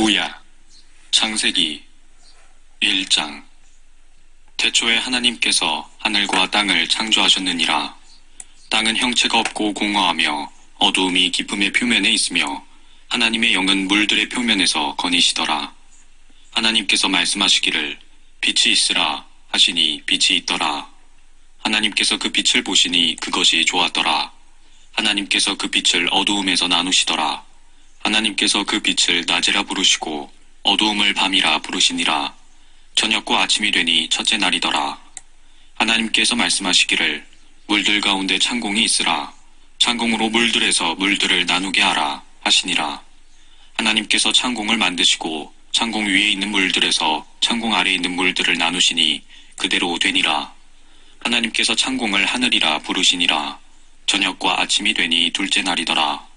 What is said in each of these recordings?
할렐루야. 창세기 1장. 태초에 하나님께서 하늘과 땅을 창조하셨느니라. 땅은 형체가 없고 공허하며 어두움이 깊음의 표면에 있으며 하나님의 영은 물들의 표면에서 거니시더라. 하나님께서 말씀하시기를 빛이 있으라 하시니 빛이 있더라. 하나님께서 그 빛을 보시니 그것이 좋았더라. 하나님께서 그 빛을 어두움에서 나누시더라. 하나님께서 그 빛을 낮이라 부르시고 어두움을 밤이라 부르시니라. 저녁과 아침이 되니 첫째 날이더라. 하나님께서 말씀하시기를 물들 가운데 창공이 있으라. 창공으로 물들에서 물들을 나누게 하라 하시니라. 하나님께서 창공을 만드시고 창공 위에 있는 물들에서 창공 아래에 있는 물들을 나누시니 그대로 되니라. 하나님께서 창공을 하늘이라 부르시니라. 저녁과 아침이 되니 둘째 날이더라.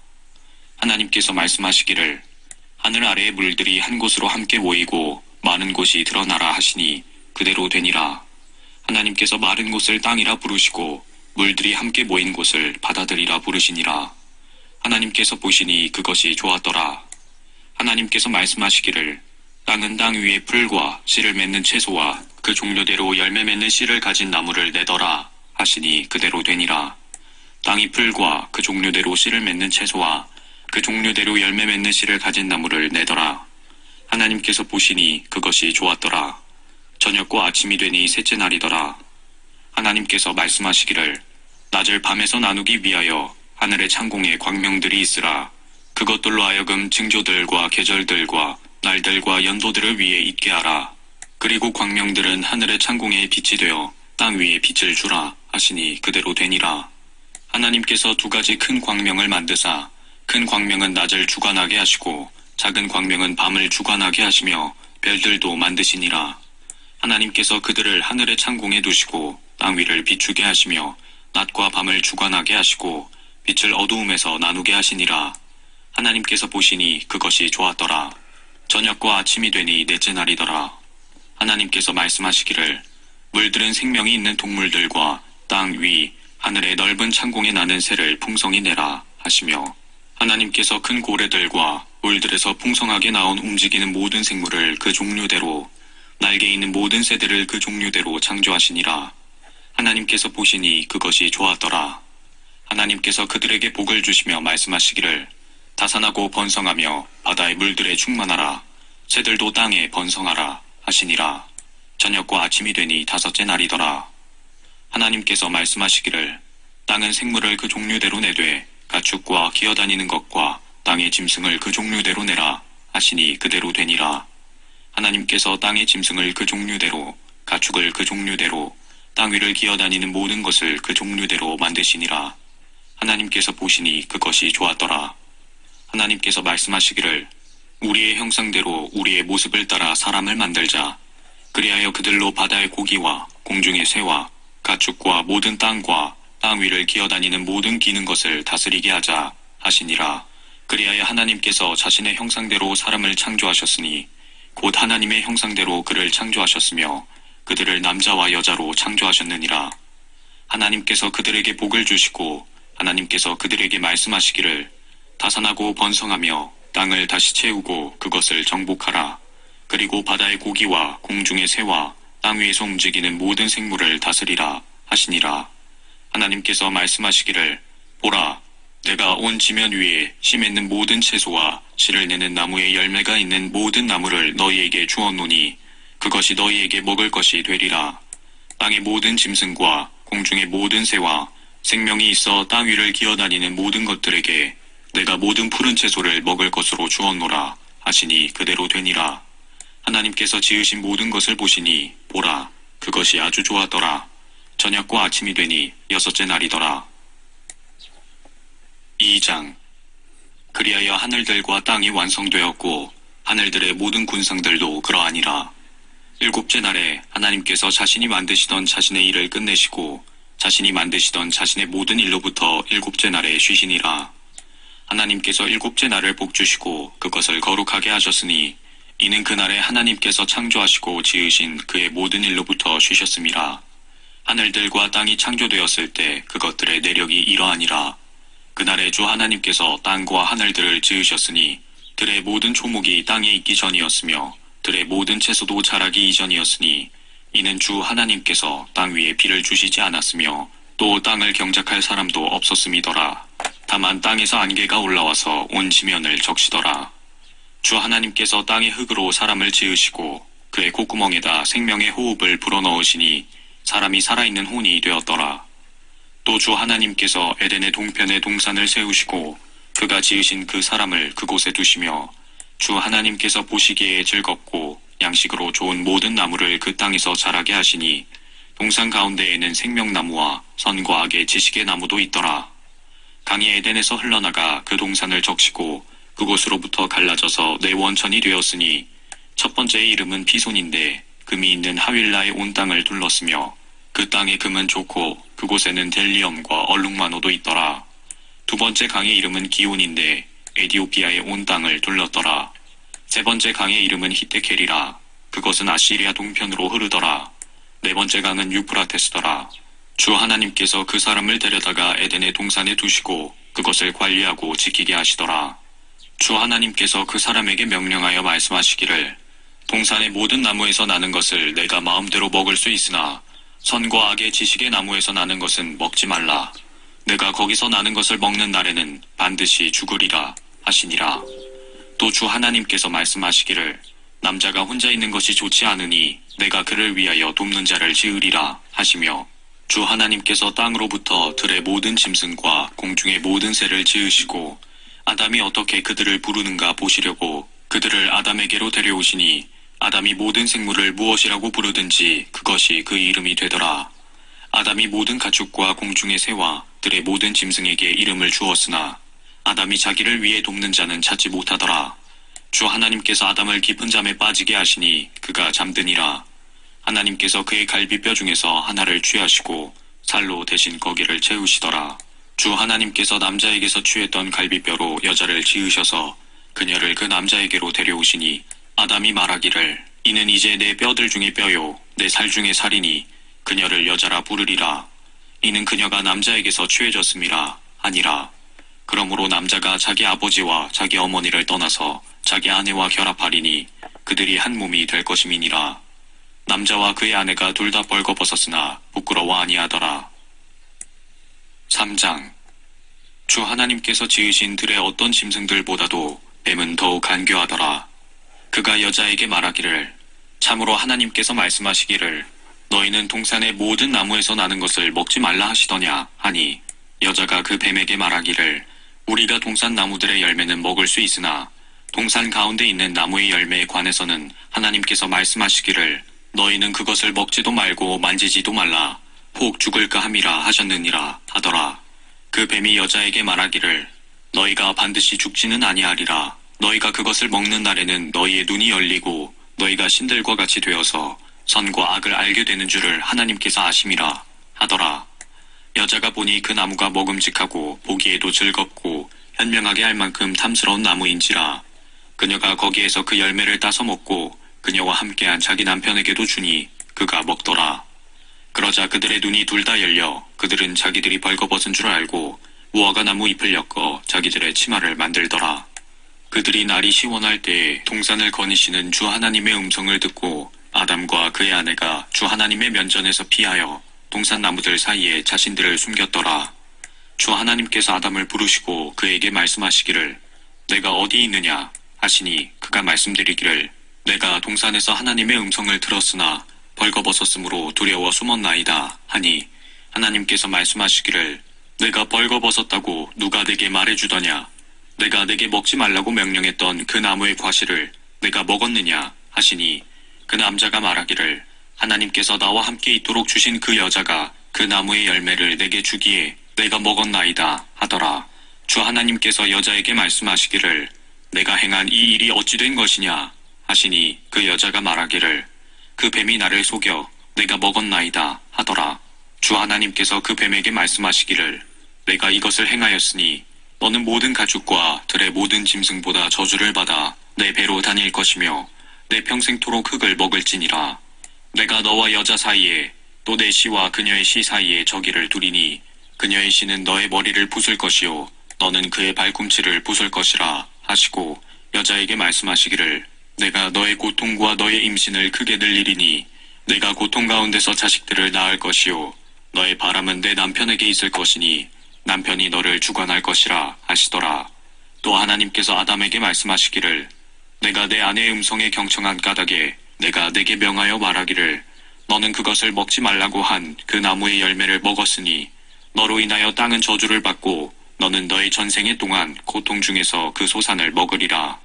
하나님께서 말씀하시기를 하늘 아래의 물들이 한 곳으로 함께 모이고 많은 곳이 드러나라 하시니 그대로 되니라. 하나님께서 마른 곳을 땅이라 부르시고 물들이 함께 모인 곳을 바다들이라 부르시니라. 하나님께서 보시니 그것이 좋았더라. 하나님께서 말씀하시기를 땅은 땅 위에 풀과 씨를 맺는 채소와 그 종류대로 열매 맺는 씨를 가진 나무를 내더라 하시니 그대로 되니라. 땅이 풀과 그 종류대로 씨를 맺는 채소와 그 종류대로 열매 맺는 씨를 가진 나무를 내더라. 하나님께서 보시니 그것이 좋았더라. 저녁과 아침이 되니 셋째 날이더라. 하나님께서 말씀하시기를 낮을 밤에서 나누기 위하여 하늘의 창공에 광명들이 있으라. 그것들로 하여금 징조들과 계절들과 날들과 연도들을 위에 있게 하라. 그리고 광명들은 하늘의 창공에 빛이 되어 땅 위에 빛을 주라 하시니 그대로 되니라. 하나님께서 두 가지 큰 광명을 만드사 큰 광명은 낮을 주관하게 하시고 작은 광명은 밤을 주관하게 하시며 별들도 만드시니라. 하나님께서 그들을 하늘의 창공에 두시고 땅 위를 비추게 하시며 낮과 밤을 주관하게 하시고 빛을 어두움에서 나누게 하시니라. 하나님께서 보시니 그것이 좋았더라. 저녁과 아침이 되니 넷째 날이더라. 하나님께서 말씀하시기를 물들은 생명이 있는 동물들과 땅 위 하늘의 넓은 창공에 나는 새를 풍성히 내라 하시며 하나님께서 큰 고래들과 물들에서 풍성하게 나온 움직이는 모든 생물을 그 종류대로 날개 있는 모든 새들을 그 종류대로 창조하시니라. 하나님께서 보시니 그것이 좋았더라. 하나님께서 그들에게 복을 주시며 말씀하시기를 다산하고 번성하며 바다의 물들에 충만하라. 새들도 땅에 번성하라 하시니라. 저녁과 아침이 되니 다섯째 날이더라. 하나님께서 말씀하시기를 땅은 생물을 그 종류대로 내되 가축과 기어다니는 것과 땅의 짐승을 그 종류대로 내라 하시니 그대로 되니라. 하나님께서 땅의 짐승을 그 종류대로 가축을 그 종류대로 땅 위를 기어다니는 모든 것을 그 종류대로 만드시니라. 하나님께서 보시니 그것이 좋았더라. 하나님께서 말씀하시기를 우리의 형상대로 우리의 모습을 따라 사람을 만들자. 그리하여 그들로 바다의 고기와 공중의 새와 가축과 모든 땅과 땅 위를 기어다니는 모든 기는 것을 다스리게 하자 하시니라. 그리하여 하나님께서 자신의 형상대로 사람을 창조하셨으니 곧 하나님의 형상대로 그를 창조하셨으며 그들을 남자와 여자로 창조하셨느니라. 하나님께서 그들에게 복을 주시고 하나님께서 그들에게 말씀하시기를 다산하고 번성하며 땅을 다시 채우고 그것을 정복하라. 그리고 바다의 고기와 공중의 새와 땅 위에서 움직이는 모든 생물을 다스리라 하시니라. 하나님께서 말씀하시기를 보라, 내가 온 지면 위에 씨 맺는 모든 채소와 씨를 내는 나무에 열매가 있는 모든 나무를 너희에게 주었노니 그것이 너희에게 먹을 것이 되리라. 땅의 모든 짐승과 공중의 모든 새와 생명이 있어 땅 위를 기어다니는 모든 것들에게 내가 모든 푸른 채소를 먹을 것으로 주었노라 하시니 그대로 되니라. 하나님께서 지으신 모든 것을 보시니 보라, 그것이 아주 좋았더라. 저녁과 아침이 되니 여섯째 날이더라. 2장. 그리하여 하늘들과 땅이 완성되었고 하늘들의 모든 군상들도 그러하니라. 일곱째 날에 하나님께서 자신이 만드시던 자신의 일을 끝내시고 자신이 만드시던 자신의 모든 일로부터 일곱째 날에 쉬시니라. 하나님께서 일곱째 날을 복주시고 그것을 거룩하게 하셨으니 이는 그날에 하나님께서 창조하시고 지으신 그의 모든 일로부터 쉬셨음이라. 하늘들과 땅이 창조되었을 때 그것들의 내력이 이러하니라. 그날에 주 하나님께서 땅과 하늘들을 지으셨으니 들의 모든 초목이 땅에 있기 전이었으며 들의 모든 채소도 자라기 이전이었으니 이는 주 하나님께서 땅 위에 비를 주시지 않았으며 또 땅을 경작할 사람도 없었음이더라. 다만 땅에서 안개가 올라와서 온 지면을 적시더라. 주 하나님께서 땅의 흙으로 사람을 지으시고 그의 콧구멍에다 생명의 호흡을 불어넣으시니 사람이 살아있는 혼이 되었더라. 또 주 하나님께서 에덴의 동편에 동산을 세우시고 그가 지으신 그 사람을 그곳에 두시며 주 하나님께서 보시기에 즐겁고 양식으로 좋은 모든 나무를 그 땅에서 자라게 하시니 동산 가운데에는 생명나무와 선과 악의 지식의 나무도 있더라. 강이 에덴에서 흘러나가 그 동산을 적시고 그곳으로부터 갈라져서 네 원천이 되었으니 첫 번째의 이름은 피손인데 금이 있는 하윌라의 온 땅을 둘렀으며 그 땅의 금은 좋고 그곳에는 델리엄과 얼룩마노도 있더라. 두 번째 강의 이름은 기온인데 에디오피아의 온 땅을 둘렀더라. 세 번째 강의 이름은 히테켈이라. 그것은 아시리아 동편으로 흐르더라. 네 번째 강은 유프라테스더라. 주 하나님께서 그 사람을 데려다가 에덴의 동산에 두시고 그것을 관리하고 지키게 하시더라. 주 하나님께서 그 사람에게 명령하여 말씀하시기를 동산의 모든 나무에서 나는 것을 내가 마음대로 먹을 수 있으나 선과 악의 지식의 나무에서 나는 것은 먹지 말라. 내가 거기서 나는 것을 먹는 날에는 반드시 죽으리라 하시니라. 또 주 하나님께서 말씀하시기를 남자가 혼자 있는 것이 좋지 않으니 내가 그를 위하여 돕는 자를 지으리라 하시며 주 하나님께서 땅으로부터 들의 모든 짐승과 공중의 모든 새를 지으시고 아담이 어떻게 그들을 부르는가 보시려고 그들을 아담에게로 데려오시니 아담이 모든 생물을 무엇이라고 부르든지 그것이 그 이름이 되더라. 아담이 모든 가축과 공중의 새와 들의 모든 짐승에게 이름을 주었으나 아담이 자기를 위해 돕는 자는 찾지 못하더라. 주 하나님께서 아담을 깊은 잠에 빠지게 하시니 그가 잠드니라. 하나님께서 그의 갈비뼈 중에서 하나를 취하시고 살로 대신 거기를 채우시더라. 주 하나님께서 남자에게서 취했던 갈비뼈로 여자를 지으셔서 그녀를 그 남자에게로 데려오시니 아담이 말하기를 이는 이제 내 뼈들 중에 뼈요 내 살 중에 살이니 그녀를 여자라 부르리라. 이는 그녀가 남자에게서 취해졌음이라 하니라. 그러므로 남자가 자기 아버지와 자기 어머니를 떠나서 자기 아내와 결합하리니 그들이 한 몸이 될 것임이니라. 남자와 그의 아내가 둘 다 벌거벗었으나 부끄러워 아니하더라. 3장. 주 하나님께서 지으신 들의 어떤 짐승들보다도 뱀은 더욱 간교하더라. 그가 여자에게 말하기를 참으로 하나님께서 말씀하시기를 너희는 동산의 모든 나무에서 나는 것을 먹지 말라 하시더냐 하니 여자가 그 뱀에게 말하기를 우리가 동산 나무들의 열매는 먹을 수 있으나 동산 가운데 있는 나무의 열매에 관해서는 하나님께서 말씀하시기를 너희는 그것을 먹지도 말고 만지지도 말라 혹 죽을까 함이라 하셨느니라 하더라. 그 뱀이 여자에게 말하기를 너희가 반드시 죽지는 아니하리라. 너희가 그것을 먹는 날에는 너희의 눈이 열리고 너희가 신들과 같이 되어서 선과 악을 알게 되는 줄을 하나님께서 아심이라 하더라. 여자가 보니 그 나무가 먹음직하고 보기에도 즐겁고 현명하게 할 만큼 탐스러운 나무인지라 그녀가 거기에서 그 열매를 따서 먹고 그녀와 함께한 자기 남편에게도 주니 그가 먹더라. 그러자 그들의 눈이 둘 다 열려 그들은 자기들이 벌거벗은 줄 알고 무화과 나무 잎을 엮어 자기들의 치마를 만들더라. 그들이 날이 시원할 때에 동산을 거니시는 주 하나님의 음성을 듣고 아담과 그의 아내가 주 하나님의 면전에서 피하여 동산 나무들 사이에 자신들을 숨겼더라. 주 하나님께서 아담을 부르시고 그에게 말씀하시기를 내가 어디 있느냐 하시니 그가 말씀드리기를 내가 동산에서 하나님의 음성을 들었으나 벌거벗었으므로 두려워 숨었나이다 하니 하나님께서 말씀하시기를 내가 벌거벗었다고 누가 내게 말해주더냐 내가 내게 먹지 말라고 명령했던 그 나무의 과실을 내가 먹었느냐 하시니 그 남자가 말하기를 하나님께서 나와 함께 있도록 주신 그 여자가 그 나무의 열매를 내게 주기에 내가 먹었나이다 하더라. 주 하나님께서 여자에게 말씀하시기를 내가 행한 이 일이 어찌 된 것이냐 하시니 그 여자가 말하기를 그 뱀이 나를 속여 내가 먹었나이다 하더라. 주 하나님께서 그 뱀에게 말씀하시기를 내가 이것을 행하였으니 너는 모든 가축과 들의 모든 짐승보다 저주를 받아 내 배로 다닐 것이며 내 평생토록 흙을 먹을지니라. 내가 너와 여자 사이에 또 내 씨와 그녀의 씨 사이에 저기를 두리니 그녀의 씨는 너의 머리를 부술 것이요 너는 그의 발꿈치를 부술 것이라 하시고 여자에게 말씀하시기를 내가 너의 고통과 너의 임신을 크게 늘리리니 내가 고통 가운데서 자식들을 낳을 것이요 너의 바람은 내 남편에게 있을 것이니 남편이 너를 주관할 것이라 하시더라. 또 하나님께서 아담에게 말씀하시기를 내가 내 아내의 음성에 경청한 까닭에 내가 내게 명하여 말하기를 너는 그것을 먹지 말라고 한 그 나무의 열매를 먹었으니 너로 인하여 땅은 저주를 받고 너는 너의 전생의 동안 고통 중에서 그 소산을 먹으리라.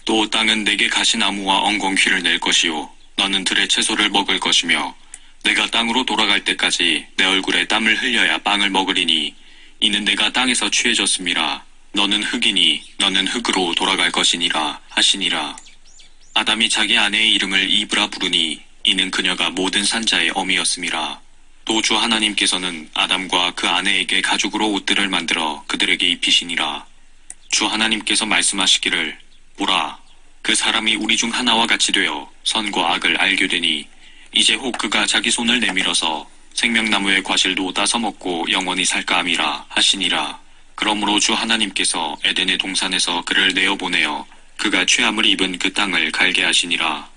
또 땅은 내게 가시나무와 엉겅퀴를 낼 것이요 너는 들의 채소를 먹을 것이며 내가 땅으로 돌아갈 때까지 내 얼굴에 땀을 흘려야 빵을 먹으리니 이는 내가 땅에서 취해졌음이라. 너는 흙이니 너는 흙으로 돌아갈 것이니라 하시니라. 아담이 자기 아내의 이름을 이브라 부르니 이는 그녀가 모든 산자의 어미였음이라. 또 주 하나님께서는 아담과 그 아내에게 가죽으로 옷들을 만들어 그들에게 입히시니라. 주 하나님께서 말씀하시기를 보라 그 사람이 우리 중 하나와 같이 되어 선과 악을 알게 되니 이제 혹 그가 자기 손을 내밀어서 생명나무의 과실도 따서 먹고 영원히 살까 함이라 하시니라. 그러므로 주 하나님께서 에덴의 동산에서 그를 내어보내어 그가 죄함을 입은 그 땅을 갈게 하시니라.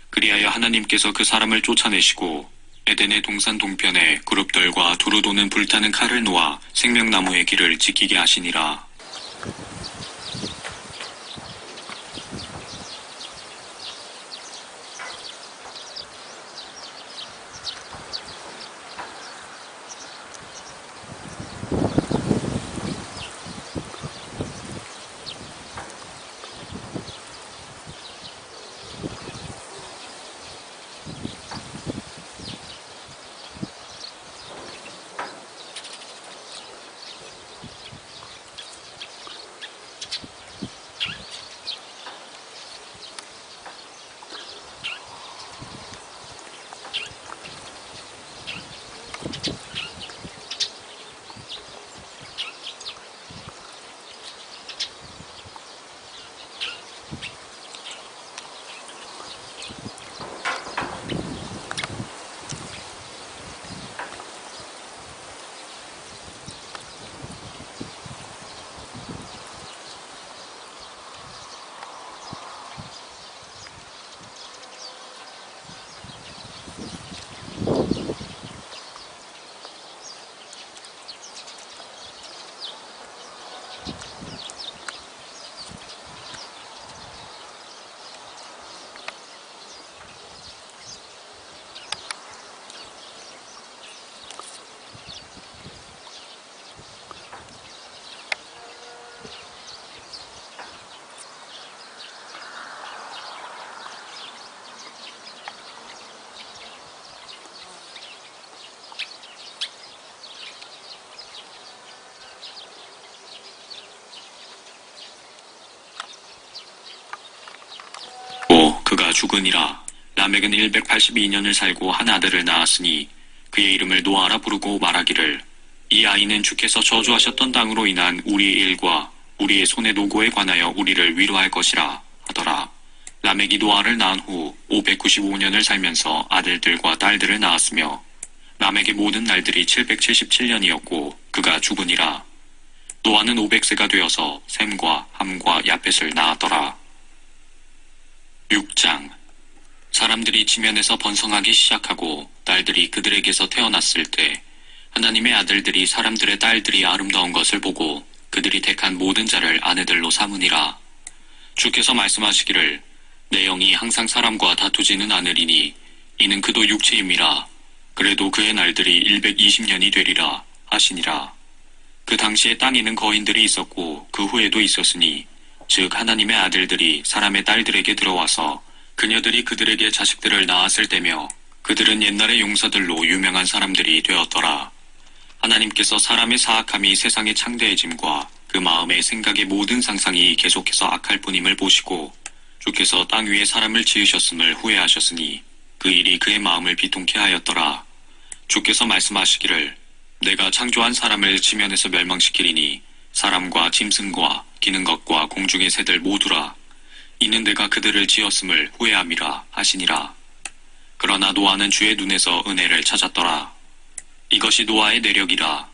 그리하여 하나님께서 그 사람을 쫓아내시고 에덴의 동산 동편에 그룹들과 두루 도는 불타는 칼을 놓아 생명나무의 길을 지키게 하시니라. 그가 죽으니라. 라멕은 182년을 살고 한 아들을 낳았으니 그의 이름을 노아라 부르고 말하기를 이 아이는 주께서 저주하셨던 땅으로 인한 우리의 일과 우리의 손의 노고에 관하여 우리를 위로할 것이라 하더라. 라멕이 노아를 낳은 후 595년을 살면서 아들들과 딸들을 낳았으며 라멕의 모든 날들이 777년이었고 그가 죽으니라. 노아는 500세가 되어서 셈과 함과 야펫을 낳았더라. 6장. 사람들이 지면에서 번성하기 시작하고 딸들이 그들에게서 태어났을 때 하나님의 아들들이 사람들의 딸들이 아름다운 것을 보고 그들이 택한 모든 자를 아내들로 삼으니라. 주께서 말씀하시기를 내 영이 항상 사람과 다투지는 않으리니 이는 그도 육체임이라. 그래도 그의 날들이 120년이 되리라 하시니라. 그 당시에 땅에는 거인들이 있었고 그 후에도 있었으니 즉 하나님의 아들들이 사람의 딸들에게 들어와서 그녀들이 그들에게 자식들을 낳았을 때며 그들은 옛날의 용사들로 유명한 사람들이 되었더라. 하나님께서 사람의 사악함이 세상의 창대해짐과 그 마음의 생각의 모든 상상이 계속해서 악할 뿐임을 보시고 주께서 땅 위에 사람을 지으셨음을 후회하셨으니 그 일이 그의 마음을 비통케 하였더라. 주께서 말씀하시기를 내가 창조한 사람을 지면에서 멸망시키리니 사람과 짐승과 기는 것과 공중의 새들 모두라. 이는 내가 그들을 지었음을 후회함이라 하시니라. 그러나 노아는 주의 눈에서 은혜를 찾았더라. 이것이 노아의 내력이라.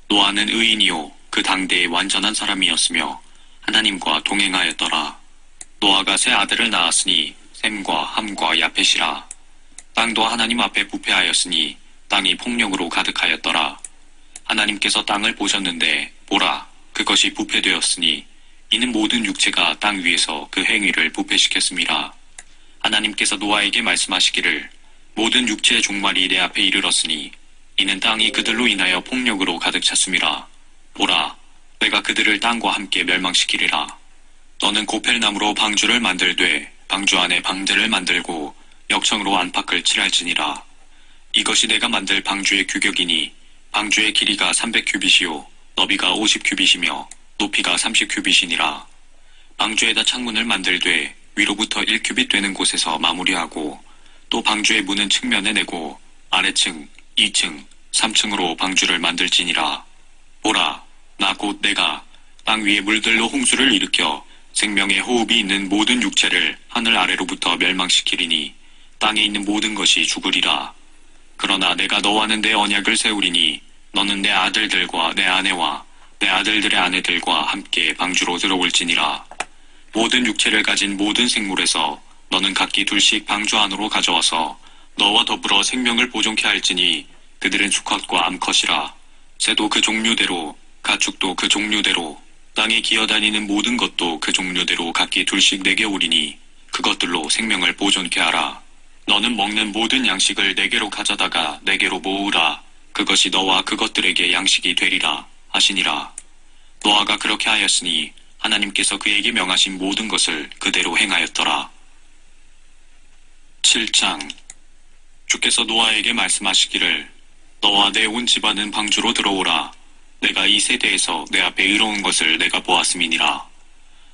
노아는 의인이요 그 당대의 완전한 사람이었으며 하나님과 동행하였더라. 노아가 세 아들을 낳았으니 셈과 함과 야펫이라. 땅도 하나님 앞에 부패하였으니 땅이 폭력으로 가득하였더라. 하나님께서 땅을 보셨는데 보라, 그것이 부패되었으니 이는 모든 육체가 땅 위에서 그 행위를 부패시켰음이라. 하나님께서 노아에게 말씀하시기를 모든 육체의 종말이 내 앞에 이르렀으니 이는 땅이 그들로 인하여 폭력으로 가득 찼음이라. 보라, 내가 그들을 땅과 함께 멸망시키리라. 너는 고펠나무로 방주를 만들되 방주 안에 방대를 만들고 역청으로 안팎을 칠할지니라. 이것이 내가 만들 방주의 규격이니 방주의 길이가 300규빗이요 너비가 50규빗이며 높이가 30규빗이니라. 방주에다 창문을 만들되 위로부터 1규빗 되는 곳에서 마무리하고 또 방주의 문은 측면에 내고 아래층, 2층, 3층으로 방주를 만들지니라. 보라, 나 곧 내가 땅 위에 물들로 홍수를 일으켜 생명의 호흡이 있는 모든 육체를 하늘 아래로부터 멸망시키리니 땅에 있는 모든 것이 죽으리라. 그러나 내가 너와는 내 언약을 세우리니 너는 내 아들들과 내 아내와 내 아들들의 아내들과 함께 방주로 들어올지니라. 모든 육체를 가진 모든 생물에서 너는 각기 둘씩 방주 안으로 가져와서 너와 더불어 생명을 보존케 할지니 그들은 수컷과 암컷이라. 새도 그 종류대로 가축도 그 종류대로 땅에 기어다니는 모든 것도 그 종류대로 각기 둘씩 내게 오리니 그것들로 생명을 보존케 하라. 너는 먹는 모든 양식을 내게로 가져다가 내게로 모으라. 그것이 너와 그것들에게 양식이 되리라 하시니라. 노아가 그렇게 하였으니 하나님께서 그에게 명하신 모든 것을 그대로 행하였더라. 7장. 주께서 노아에게 말씀하시기를 너와 내 온 집안은 방주로 들어오라. 내가 이 세대에서 내 앞에 이로운 것을 내가 보았음이니라.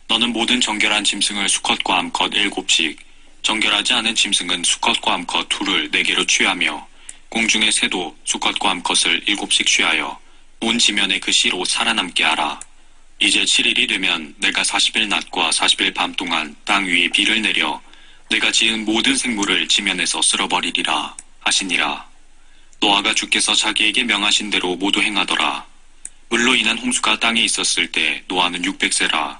너는 모든 정결한 짐승을 수컷과 암컷 7씩, 정결하지 않은 짐승은 수컷과 암컷 2를 내게로 취하며 공중의 새도 수컷과 암컷을 7씩 취하여 온 지면에 그 씨로 살아남게 하라. 이제 7일이 되면 내가 40일 낮과 40일 밤 동안 땅 위에 비를 내려 내가 지은 모든 생물을 지면에서 쓸어버리리라 하시니라. 노아가 주께서 자기에게 명하신 대로 모두 행하더라. 물로 인한 홍수가 땅에 있었을 때 노아는 600세라.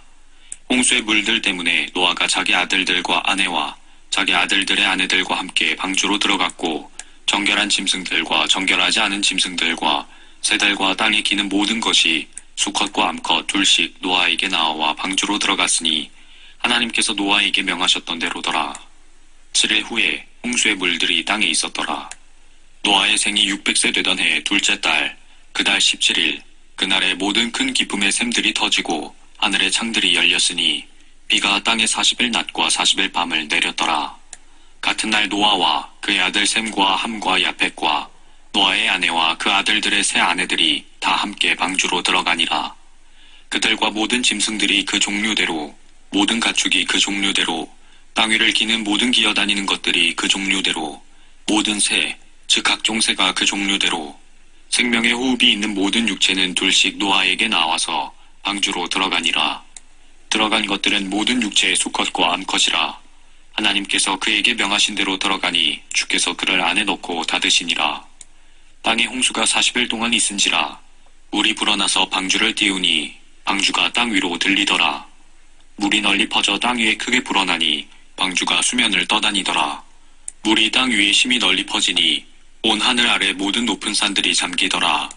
홍수의 물들 때문에 노아가 자기 아들들과 아내와 자기 아들들의 아내들과 함께 방주로 들어갔고 정결한 짐승들과 정결하지 않은 짐승들과 새들과 땅에 기는 모든 것이 수컷과 암컷 2씩 노아에게 나와 방주로 들어갔으니 하나님께서 노아에게 명하셨던 대로더라. 7일 후에 홍수의 물들이 땅에 있었더라. 노아의 생이 600세 되던 해 둘째 달 그 달 17일 그날에 모든 큰 기쁨의 샘들이 터지고 하늘의 창들이 열렸으니 비가 땅에 40일 낮과 40일 밤을 내렸더라. 같은 날 노아와 그의 아들 셈과 함과 야펫과 노아의 아내와 그 아들들의 세 아내들이 다 함께 방주로 들어가니라. 그들과 모든 짐승들이 그 종류대로 모든 가축이 그 종류대로 땅 위를 기는 모든 기어다니는 것들이 그 종류대로 모든 새, 즉 각종 새가 그 종류대로 생명의 호흡이 있는 모든 육체는 둘씩 노아에게 나와서 방주로 들어가니라. 들어간 것들은 모든 육체의 수컷과 암컷이라. 하나님께서 그에게 명하신 대로 들어가니 주께서 그를 안에 넣고 닫으시니라. 땅에 홍수가 40일 동안 있은지라. 물이 불어나서 방주를 띄우니 방주가 땅 위로 들리더라. 물이 널리 퍼져 땅 위에 크게 불어나니 방주가 수면을 떠다니더라. 물이 땅 위에 심히 널리 퍼지니 온 하늘 아래 모든 높은 산들이 잠기더라.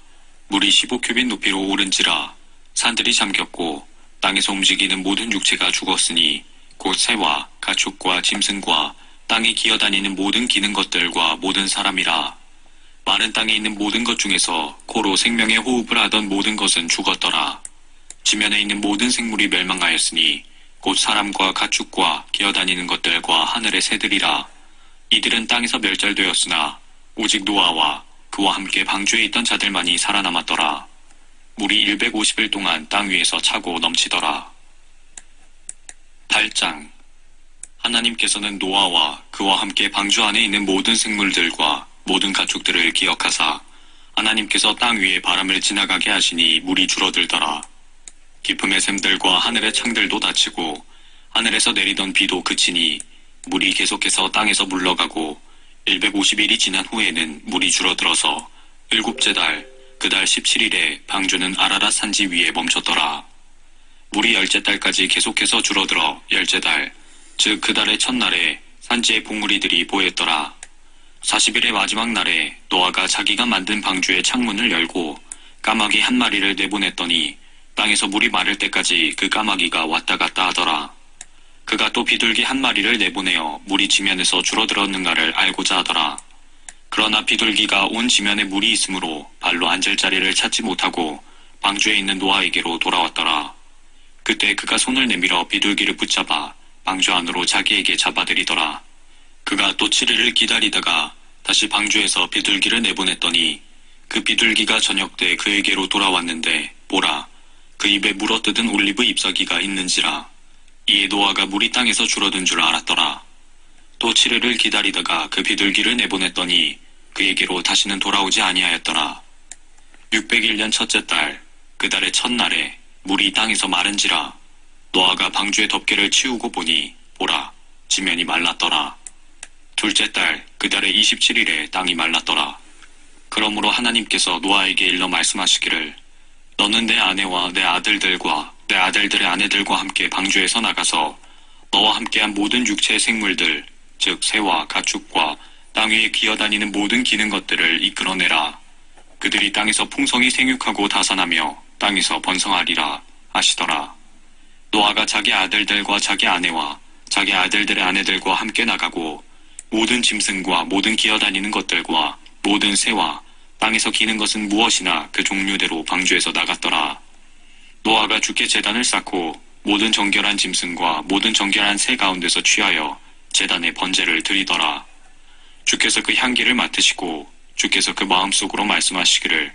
물이 15규빗 높이로 오른지라. 산들이 잠겼고 땅에서 움직이는 모든 육체가 죽었으니 곧 새와 가축과 짐승과 땅에 기어다니는 모든 기는 것들과 모든 사람이라. 마른 땅에 있는 모든 것 중에서 코로 생명의 호흡을 하던 모든 것은 죽었더라. 지면에 있는 모든 생물이 멸망하였으니 곧 사람과 가축과 기어다니는 것들과 하늘의 새들이라. 이들은 땅에서 멸절되었으나 오직 노아와 그와 함께 방주에 있던 자들만이 살아남았더라. 물이 150일 동안 땅 위에서 차고 넘치더라. 8장. 하나님께서는 노아와 그와 함께 방주 안에 있는 모든 생물들과 모든 가축들을 기억하사 하나님께서 땅 위에 바람을 지나가게 하시니 물이 줄어들더라. 깊음의 샘들과 하늘의 창들도 닫히고 하늘에서 내리던 비도 그치니 물이 계속해서 땅에서 물러가고 150일이 지난 후에는 물이 줄어들어서 7째 달 그 달 17일에 방주는 아라랏 산지 위에 멈췄더라. 물이 열째 달까지 계속해서 줄어들어 열째 달, 즉 그 달의 첫날에 산지의 봉우리들이 보였더라. 40일의 마지막 날에 노아가 자기가 만든 방주의 창문을 열고 까마귀 한 마리를 내보냈더니 땅에서 물이 마를 때까지 그 까마귀가 왔다 갔다 하더라. 그가 또 비둘기 한 마리를 내보내어 물이 지면에서 줄어들었는가를 알고자 하더라. 그러나 비둘기가 온 지면에 물이 있으므로 발로 앉을 자리를 찾지 못하고 방주에 있는 노아에게로 돌아왔더라. 그때 그가 손을 내밀어 비둘기를 붙잡아 방주 안으로 자기에게 잡아들이더라. 그가 또 7일을 기다리다가 다시 방주에서 비둘기를 내보냈더니 그 비둘기가 저녁 때 그에게로 돌아왔는데 보라, 그 입에 물어뜯은 올리브 잎사귀가 있는지라. 이에 노아가 물이 땅에서 줄어든 줄 알았더라. 또 7일을 기다리다가 그 비둘기를 내보냈더니 그에게로 다시는 돌아오지 아니하였더라. 601년 첫째 달, 그 달의 첫날에 물이 땅에서 마른지라. 노아가 방주의 덮개를 치우고 보니 보라, 지면이 말랐더라. 둘째 달, 그 달의 27일에 땅이 말랐더라. 그러므로 하나님께서 노아에게 일러 말씀하시기를 너는 내 아내와 내 아들들과 내 아들들의 아내들과 함께 방주에서 나가서 너와 함께한 모든 육체의 생물들, 즉 새와 가축과 땅 위에 기어다니는 모든 기는 것들을 이끌어내라. 그들이 땅에서 풍성히 생육하고 다산하며 땅에서 번성하리라 하시더라. 노아가 자기 아들들과 자기 아내와 자기 아들들의 아내들과 함께 나가고 모든 짐승과 모든 기어다니는 것들과 모든 새와 땅에서 기는 것은 무엇이나 그 종류대로 방주에서 나갔더라. 노아가 주께 제단을 쌓고 모든 정결한 짐승과 모든 정결한 새 가운데서 취하여 제단에 번제를 드리더라. 주께서 그 향기를 맡으시고 주께서 그 마음속으로 말씀하시기를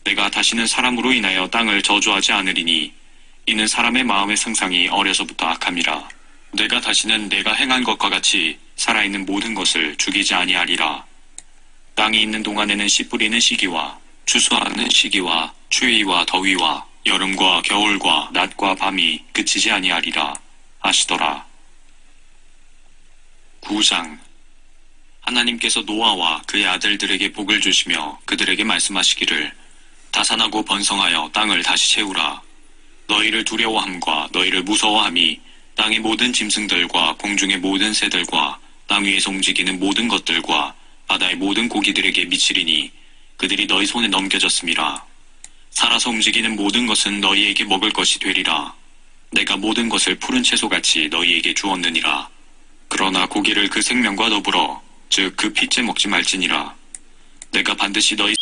내가 다시는 사람으로 인하여 땅을 저주하지 않으리니 이는 사람의 마음의 상상이 어려서부터 악함이라. 내가 다시는 내가 행한 것과 같이 살아있는 모든 것을 죽이지 아니하리라. 땅이 있는 동안에는 씨 뿌리는 시기와 추수하는 시기와 추위와 더위와 여름과 겨울과 낮과 밤이 그치지 아니하리라 하시더라. 9장. 하나님께서 노아와 그의 아들들에게 복을 주시며 그들에게 말씀하시기를 다산하고 번성하여 땅을 다시 채우라. 너희를 두려워함과 너희를 무서워함이 땅의 모든 짐승들과 공중의 모든 새들과 땅 위에서 움직이는 모든 것들과 바다의 모든 고기들에게 미치리니 그들이 너희 손에 넘겨졌음이라. 살아서 움직이는 모든 것은 너희에게 먹을 것이 되리라. 내가 모든 것을 푸른 채소같이 너희에게 주었느니라. 그러나 고기를 그 생명과 더불어 즉 그 피째 먹지 말지니라. 내가 반드시 너희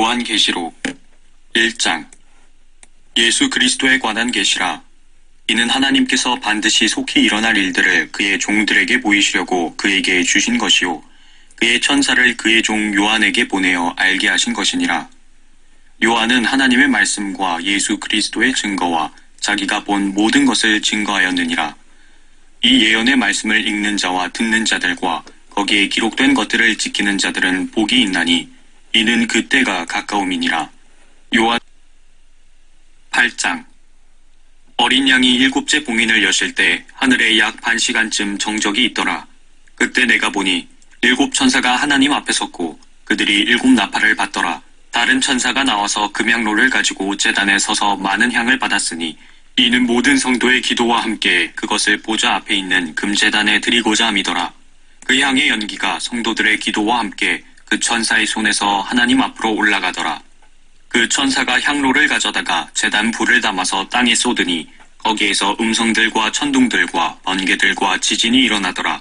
요한계시록 1장. 예수 그리스도에 관한 계시라. 이는 하나님께서 반드시 속히 일어날 일들을 그의 종들에게 보이시려고 그에게 주신 것이요 그의 천사를 그의 종 요한에게 보내어 알게 하신 것이니라. 요한은 하나님의 말씀과 예수 그리스도의 증거와 자기가 본 모든 것을 증거하였느니라. 이 예언의 말씀을 읽는 자와 듣는 자들과 거기에 기록된 것들을 지키는 자들은 복이 있나니 이는 그 때가 가까움이니라. 요한 8장. 어린 양이 7째 봉인을 여실 때 하늘에 약 1시간쯤 정적이 있더라. 그때 내가 보니 7 천사가 하나님 앞에 섰고 그들이 7 나팔을 받더라. 다른 천사가 나와서 금향로를 가지고 제단에 서서 많은 향을 받았으니 이는 모든 성도의 기도와 함께 그것을 보좌 앞에 있는 금제단에 드리고자 함이더라. 그 향의 연기가 성도들의 기도와 함께 그 천사의 손에서 하나님 앞으로 올라가더라. 그 천사가 향로를 가져다가 제단 불을 담아서 땅에 쏟으니 거기에서 음성들과 천둥들과 번개들과 지진이 일어나더라.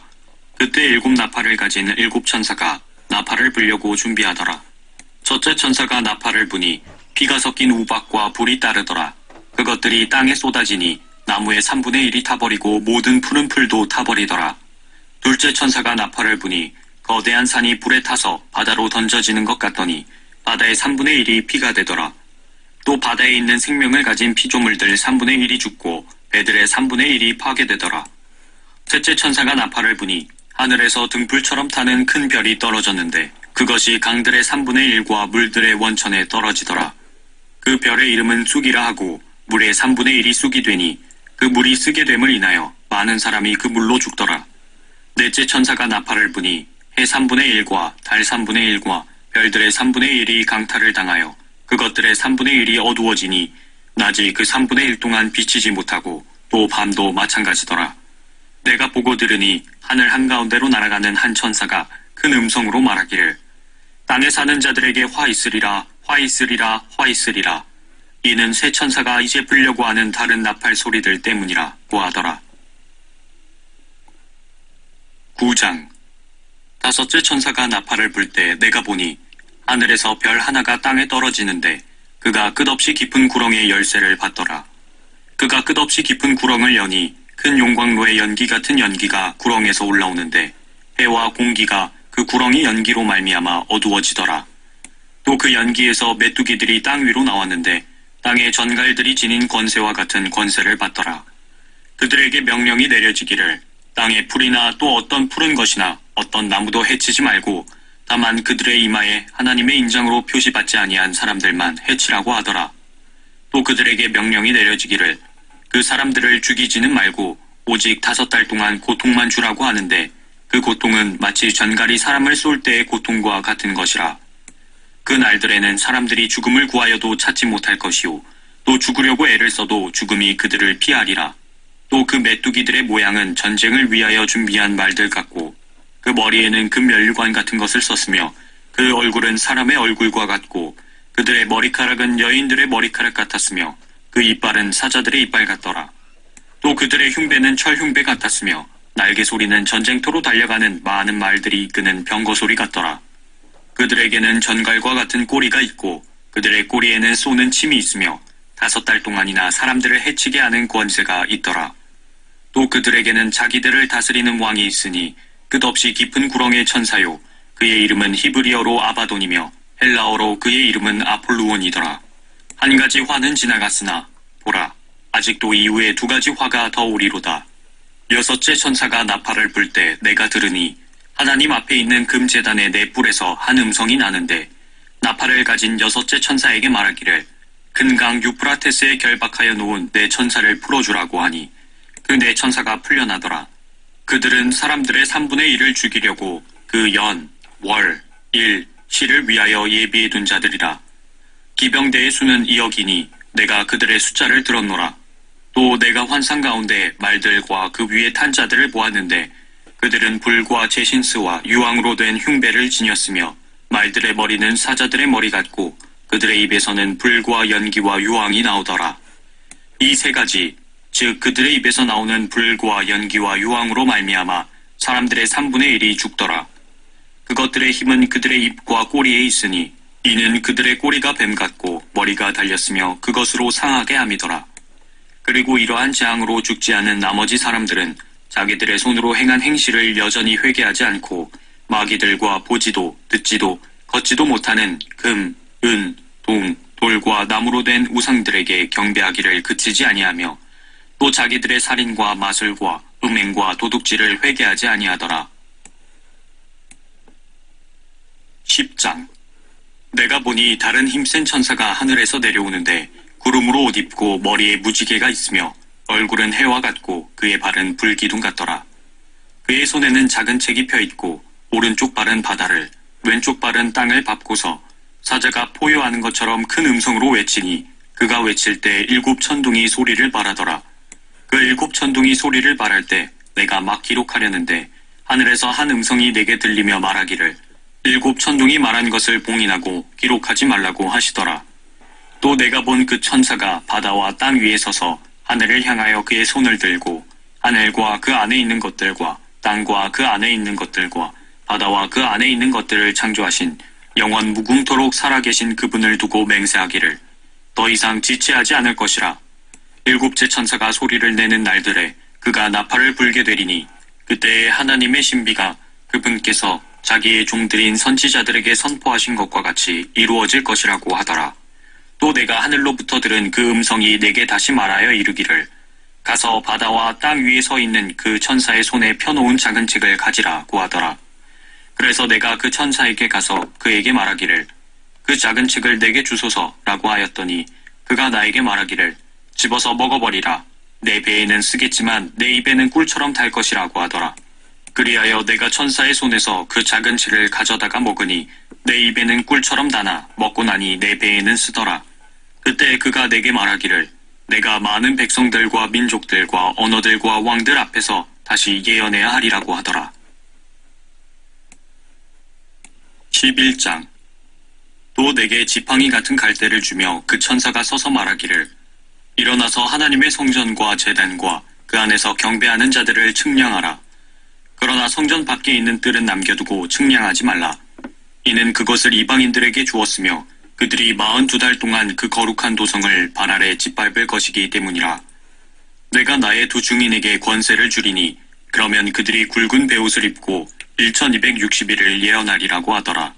그때 7 나팔을 가진 7 천사가 나팔을 불려고 준비하더라. 첫째 천사가 나팔을 부니 피가 섞인 우박과 불이 따르더라. 그것들이 땅에 쏟아지니 나무의 3분의 1이 타버리고 모든 푸른 풀도 타버리더라. 둘째 천사가 나팔을 부니 거대한 산이 불에 타서 바다로 던져지는 것 같더니 바다의 3분의 1이 피가 되더라. 또 바다에 있는 생명을 가진 피조물들 3분의 1이 죽고 배들의 3분의 1이 파괴되더라. 셋째 천사가 나팔을 부니 하늘에서 등불처럼 타는 큰 별이 떨어졌는데 그것이 강들의 3분의 1과 물들의 원천에 떨어지더라. 그 별의 이름은 쑥이라 하고 물의 3분의 1이 쑥이 되니 그 물이 쓰게 됨을 인하여 많은 사람이 그 물로 죽더라. 넷째 천사가 나팔을 부니 해 3분의 1과 달 3분의 1과 별들의 3분의 1이 강탈을 당하여 그것들의 3분의 1이 어두워지니 낮이 그 3분의 1 동안 비치지 못하고 또 밤도 마찬가지더라. 내가 보고 들으니 하늘 한가운데로 날아가는 한 천사가 큰 음성으로 말하기를 땅에 사는 자들에게 화 있으리라 화 있으리라 화 있으리라. 이는 새 천사가 이제 불려고 하는 다른 나팔 소리들 때문이라고 하더라. 9장. 다섯째 천사가 나팔을 불 때 내가 보니 하늘에서 별 하나가 땅에 떨어지는데 그가 끝없이 깊은 구렁의 열쇠를 받더라. 그가 끝없이 깊은 구렁을 여니 큰 용광로의 연기 같은 연기가 구렁에서 올라오는데 해와 공기가 그 구렁이 연기로 말미암아 어두워지더라. 또 그 연기에서 메뚜기들이 땅 위로 나왔는데 땅의 전갈들이 지닌 권세와 같은 권세를 받더라. 그들에게 명령이 내려지기를 땅의 풀이나 또 어떤 푸른 것이나 어떤 나무도 해치지 말고 다만 그들의 이마에 하나님의 인장으로 표시받지 아니한 사람들만 해치라고 하더라. 또 그들에게 명령이 내려지기를 그 사람들을 죽이지는 말고 오직 5달 동안 고통만 주라고 하는데 그 고통은 마치 전갈이 사람을 쏠 때의 고통과 같은 것이라. 그 날들에는 사람들이 죽음을 구하여도 찾지 못할 것이요 또 죽으려고 애를 써도 죽음이 그들을 피하리라. 또 그 메뚜기들의 모양은 전쟁을 위하여 준비한 말들 같고 그 머리에는 금면류관 같은 것을 썼으며 그 얼굴은 사람의 얼굴과 같고 그들의 머리카락은 여인들의 머리카락 같았으며 그 이빨은 사자들의 이빨 같더라. 또 그들의 흉배는 철 흉배 같았으며 날개 소리는 전쟁터로 달려가는 많은 말들이 이끄는 병거 소리 같더라. 그들에게는 전갈과 같은 꼬리가 있고 그들의 꼬리에는 쏘는 침이 있으며 5달 동안이나 사람들을 해치게 하는 권세가 있더라. 또 그들에게는 자기들을 다스리는 왕이 있으니 끝없이 깊은 구렁의 천사요 그의 이름은 히브리어로 아바돈이며 헬라어로 그의 이름은 아폴루온이더라. 한 가지 화는 지나갔으나 보라 아직도 이후에 2가지 화가 더 오리로다. 6째 천사가 나팔을 불 때 내가 들으니 하나님 앞에 있는 금제단의 네 뿔에서 한 음성이 나는데 나팔을 가진 6째 천사에게 말하기를 큰 강 유프라테스에 결박하여 놓은 네 천사를 풀어주라고 하니 그 네 천사가 풀려나더라. 그들은 사람들의 3분의 1을 죽이려고 그 연, 월, 일, 시를 위하여 예비해 둔 자들이라. 기병대의 수는 2억이니 내가 그들의 숫자를 들었노라. 또 내가 환상 가운데 말들과 그 위에 탄 자들을 보았는데 그들은 불과 제신스와 유황으로 된 흉배를 지녔으며 말들의 머리는 사자들의 머리 같고 그들의 입에서는 불과 연기와 유황이 나오더라. 이 3가지 즉 그들의 입에서 나오는 불과 연기와 유황으로 말미암아 사람들의 3분의 1이 죽더라. 그것들의 힘은 그들의 입과 꼬리에 있으니 이는 그들의 꼬리가 뱀 같고 머리가 달렸으며 그것으로 상하게 함이더라. 그리고 이러한 재앙으로 죽지 않은 나머지 사람들은 자기들의 손으로 행한 행실을 여전히 회개하지 않고 마귀들과 보지도 듣지도 걷지도 못하는 금, 은, 동, 돌과 나무로 된 우상들에게 경배하기를 그치지 아니하며 또 자기들의 살인과 마술과 음행과 도둑질을 회개하지 아니하더라. 10장. 내가 보니 다른 힘센 천사가 하늘에서 내려오는데 구름으로 옷 입고 머리에 무지개가 있으며 얼굴은 해와 같고 그의 발은 불기둥 같더라. 그의 손에는 작은 책이 펴있고 오른쪽 발은 바다를 왼쪽 발은 땅을 밟고서 사자가 포효하는 것처럼 큰 음성으로 외치니 그가 외칠 때 7 천둥이 소리를 말하더라. 그 7 천둥이 소리를 말할 때 내가 막 기록하려는데 하늘에서 한 음성이 내게 들리며 말하기를 7 천둥이 말한 것을 봉인하고 기록하지 말라고 하시더라. 또 내가 본 그 천사가 바다와 땅 위에 서서 하늘을 향하여 그의 손을 들고 하늘과 그 안에 있는 것들과 땅과 그 안에 있는 것들과 바다와 그 안에 있는 것들을 창조하신 영원 무궁토록 살아계신 그분을 두고 맹세하기를 더 이상 지체하지 않을 것이라. 7째 천사가 소리를 내는 날들에 그가 나팔을 불게 되리니 그때에 하나님의 신비가 그분께서 자기의 종들인 선지자들에게 선포하신 것과 같이 이루어질 것이라고 하더라. 또 내가 하늘로부터 들은 그 음성이 내게 다시 말하여 이르기를 가서 바다와 땅 위에 서 있는 그 천사의 손에 펴놓은 작은 책을 가지라고 하더라. 그래서 내가 그 천사에게 가서 그에게 말하기를 그 작은 책을 내게 주소서라고 하였더니 그가 나에게 말하기를 집어서 먹어버리라. 내 배에는 쓰겠지만 내 입에는 꿀처럼 달 것이라고 하더라. 그리하여 내가 천사의 손에서 그 작은 책을 가져다가 먹으니 내 입에는 꿀처럼 다나 먹고 나니 내 배에는 쓰더라. 그때 그가 내게 말하기를 내가 많은 백성들과 민족들과 언어들과 왕들 앞에서 다시 예언해야 하리라고 하더라. 11장. 또 내게 지팡이 같은 갈대를 주며 그 천사가 서서 말하기를 일어나서 하나님의 성전과 제단과 그 안에서 경배하는 자들을 측량하라. 그러나 성전 밖에 있는 뜰은 남겨두고 측량하지 말라. 이는 그것을 이방인들에게 주었으며 그들이 42달 동안 그 거룩한 도성을 발 아래 짓밟을 것이기 때문이라. 내가 나의 두 증인에게 권세를 주리니 그러면 그들이 굵은 베옷을 입고 1260일을 예언하리라고 하더라.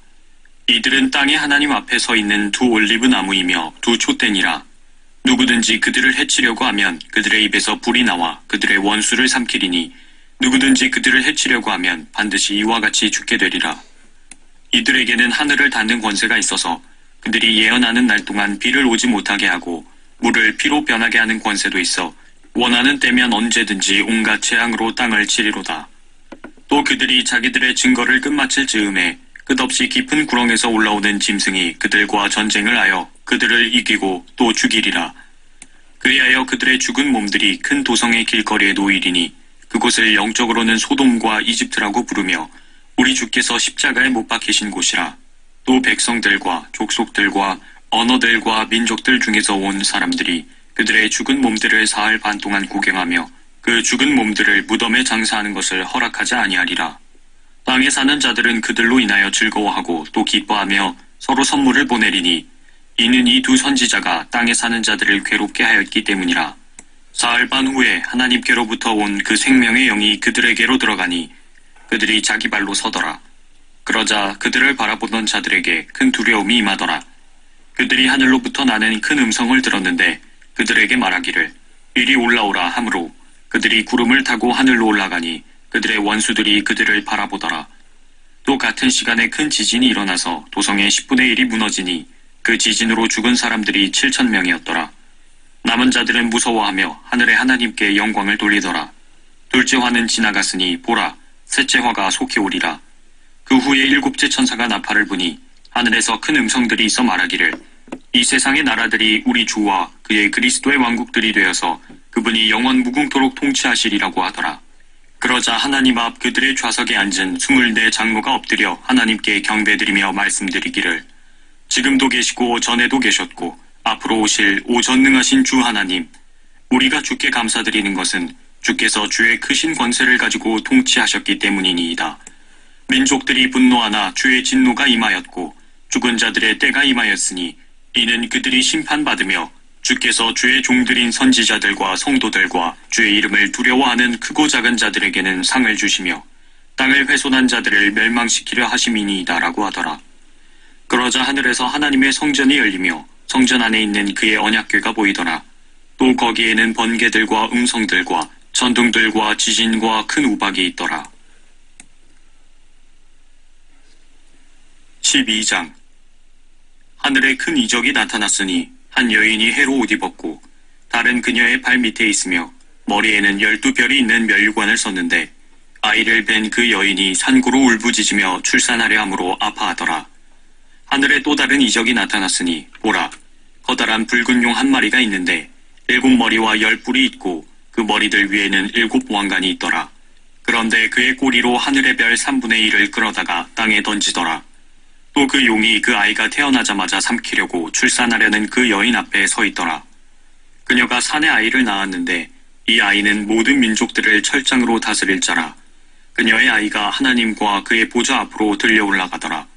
이들은 땅의 하나님 앞에 서 있는 두 올리브 나무이며 두 촛대니라. 누구든지 그들을 해치려고 하면 그들의 입에서 불이 나와 그들의 원수를 삼키리니 누구든지 그들을 해치려고 하면 반드시 이와 같이 죽게 되리라. 이들에게는 하늘을 닫는 권세가 있어서 그들이 예언하는 날 동안 비를 오지 못하게 하고 물을 피로 변하게 하는 권세도 있어 원하는 때면 언제든지 온갖 재앙으로 땅을 치리로다. 또 그들이 자기들의 증거를 끝마칠 즈음에 끝없이 깊은 구렁에서 올라오는 짐승이 그들과 전쟁을 하여 그들을 이기고 또 죽이리라. 그리하여 그들의 죽은 몸들이 큰 도성의 길거리에 놓이리니 그곳을 영적으로는 소돔과 이집트라고 부르며 우리 주께서 십자가에 못 박히신 곳이라. 또 백성들과 족속들과 언어들과 민족들 중에서 온 사람들이 그들의 죽은 몸들을 사흘 반 동안 구경하며 그 죽은 몸들을 무덤에 장사하는 것을 허락하지 아니하리라. 땅에 사는 자들은 그들로 인하여 즐거워하고 또 기뻐하며 서로 선물을 보내리니 이는 이 두 선지자가 땅에 사는 자들을 괴롭게 하였기 때문이라. 사흘 반 후에 하나님께로부터 온 그 생명의 영이 그들에게로 들어가니 그들이 자기 발로 서더라. 그러자 그들을 바라보던 자들에게 큰 두려움이 임하더라. 그들이 하늘로부터 나는 큰 음성을 들었는데 그들에게 말하기를 이리 올라오라 하므로 그들이 구름을 타고 하늘로 올라가니 그들의 원수들이 그들을 바라보더라. 또 같은 시간에 큰 지진이 일어나서 도성의 10분의 1이 무너지니 그 지진으로 죽은 사람들이 7,000명이었더라. 남은 자들은 무서워하며 하늘의 하나님께 영광을 돌리더라. 둘째 화는 지나갔으니 보라, 셋째 화가 속히 오리라. 그 후에 7째 천사가 나팔을 부니 하늘에서 큰 음성들이 있어 말하기를 이 세상의 나라들이 우리 주와 그의 그리스도의 왕국들이 되어서 그분이 영원 무궁토록 통치하시리라고 하더라. 그러자 하나님 앞 그들의 좌석에 앉은 24 장로가 엎드려 하나님께 경배드리며 말씀드리기를 지금도 계시고 전에도 계셨고 앞으로 오실 오전능하신 주 하나님, 우리가 주께 감사드리는 것은 주께서 주의 크신 권세를 가지고 통치하셨기 때문이니이다. 민족들이 분노하나 주의 진노가 임하였고 죽은 자들의 때가 임하였으니 이는 그들이 심판받으며 주께서 주의 종들인 선지자들과 성도들과 주의 이름을 두려워하는 크고 작은 자들에게는 상을 주시며 땅을 훼손한 자들을 멸망시키려 하심이니이다라고 하더라. 그러자 하늘에서 하나님의 성전이 열리며 성전 안에 있는 그의 언약궤가 보이더라. 또 거기에는 번개들과 음성들과 천둥들과 지진과 큰 우박이 있더라. 12장. 하늘에 큰 이적이 나타났으니 한 여인이 해로 옷 입었고 다른 그녀의 발 밑에 있으며 머리에는 12별이 있는 멸관을 썼는데 아이를 뵌 그 여인이 산고로 울부짖으며 출산하려 함으로 아파하더라. 하늘에 또 다른 이적이 나타났으니 보라, 커다란 붉은 용 한 마리가 있는데 7머리와 10뿔이 있고 그 머리들 위에는 7 왕관이 있더라. 그런데 그의 꼬리로 하늘의 별 3분의 1을 끌어다가 땅에 던지더라. 또 그 용이 그 아이가 태어나자마자 삼키려고 출산하려는 그 여인 앞에 서 있더라. 그녀가 산에 아이를 낳았는데 이 아이는 모든 민족들을 철장으로 다스릴 자라. 그녀의 아이가 하나님과 그의 보좌 앞으로 들려 올라가더라.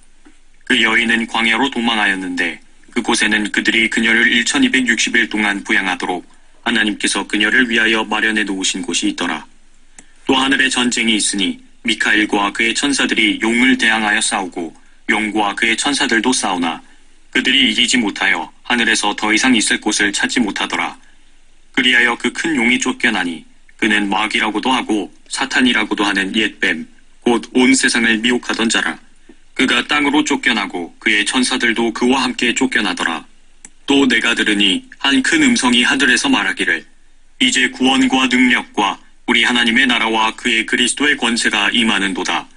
그 여인은 광야로 도망하였는데 그곳에는 그들이 그녀를 1260일 동안 부양하도록 하나님께서 그녀를 위하여 마련해 놓으신 곳이 있더라. 또 하늘에 전쟁이 있으니 미카엘과 그의 천사들이 용을 대항하여 싸우고 용과 그의 천사들도 싸우나 그들이 이기지 못하여 하늘에서 더 이상 있을 곳을 찾지 못하더라. 그리하여 그 큰 용이 쫓겨나니 그는 마귀라고도 하고 사탄이라고도 하는 옛뱀 곧 온 세상을 미혹하던 자라. 그가 땅으로 쫓겨나고 그의 천사들도 그와 함께 쫓겨나더라. 또 내가 들으니 한 큰 음성이 하늘에서 말하기를 이제 구원과 능력과 우리 하나님의 나라와 그의 그리스도의 권세가 임하는도다.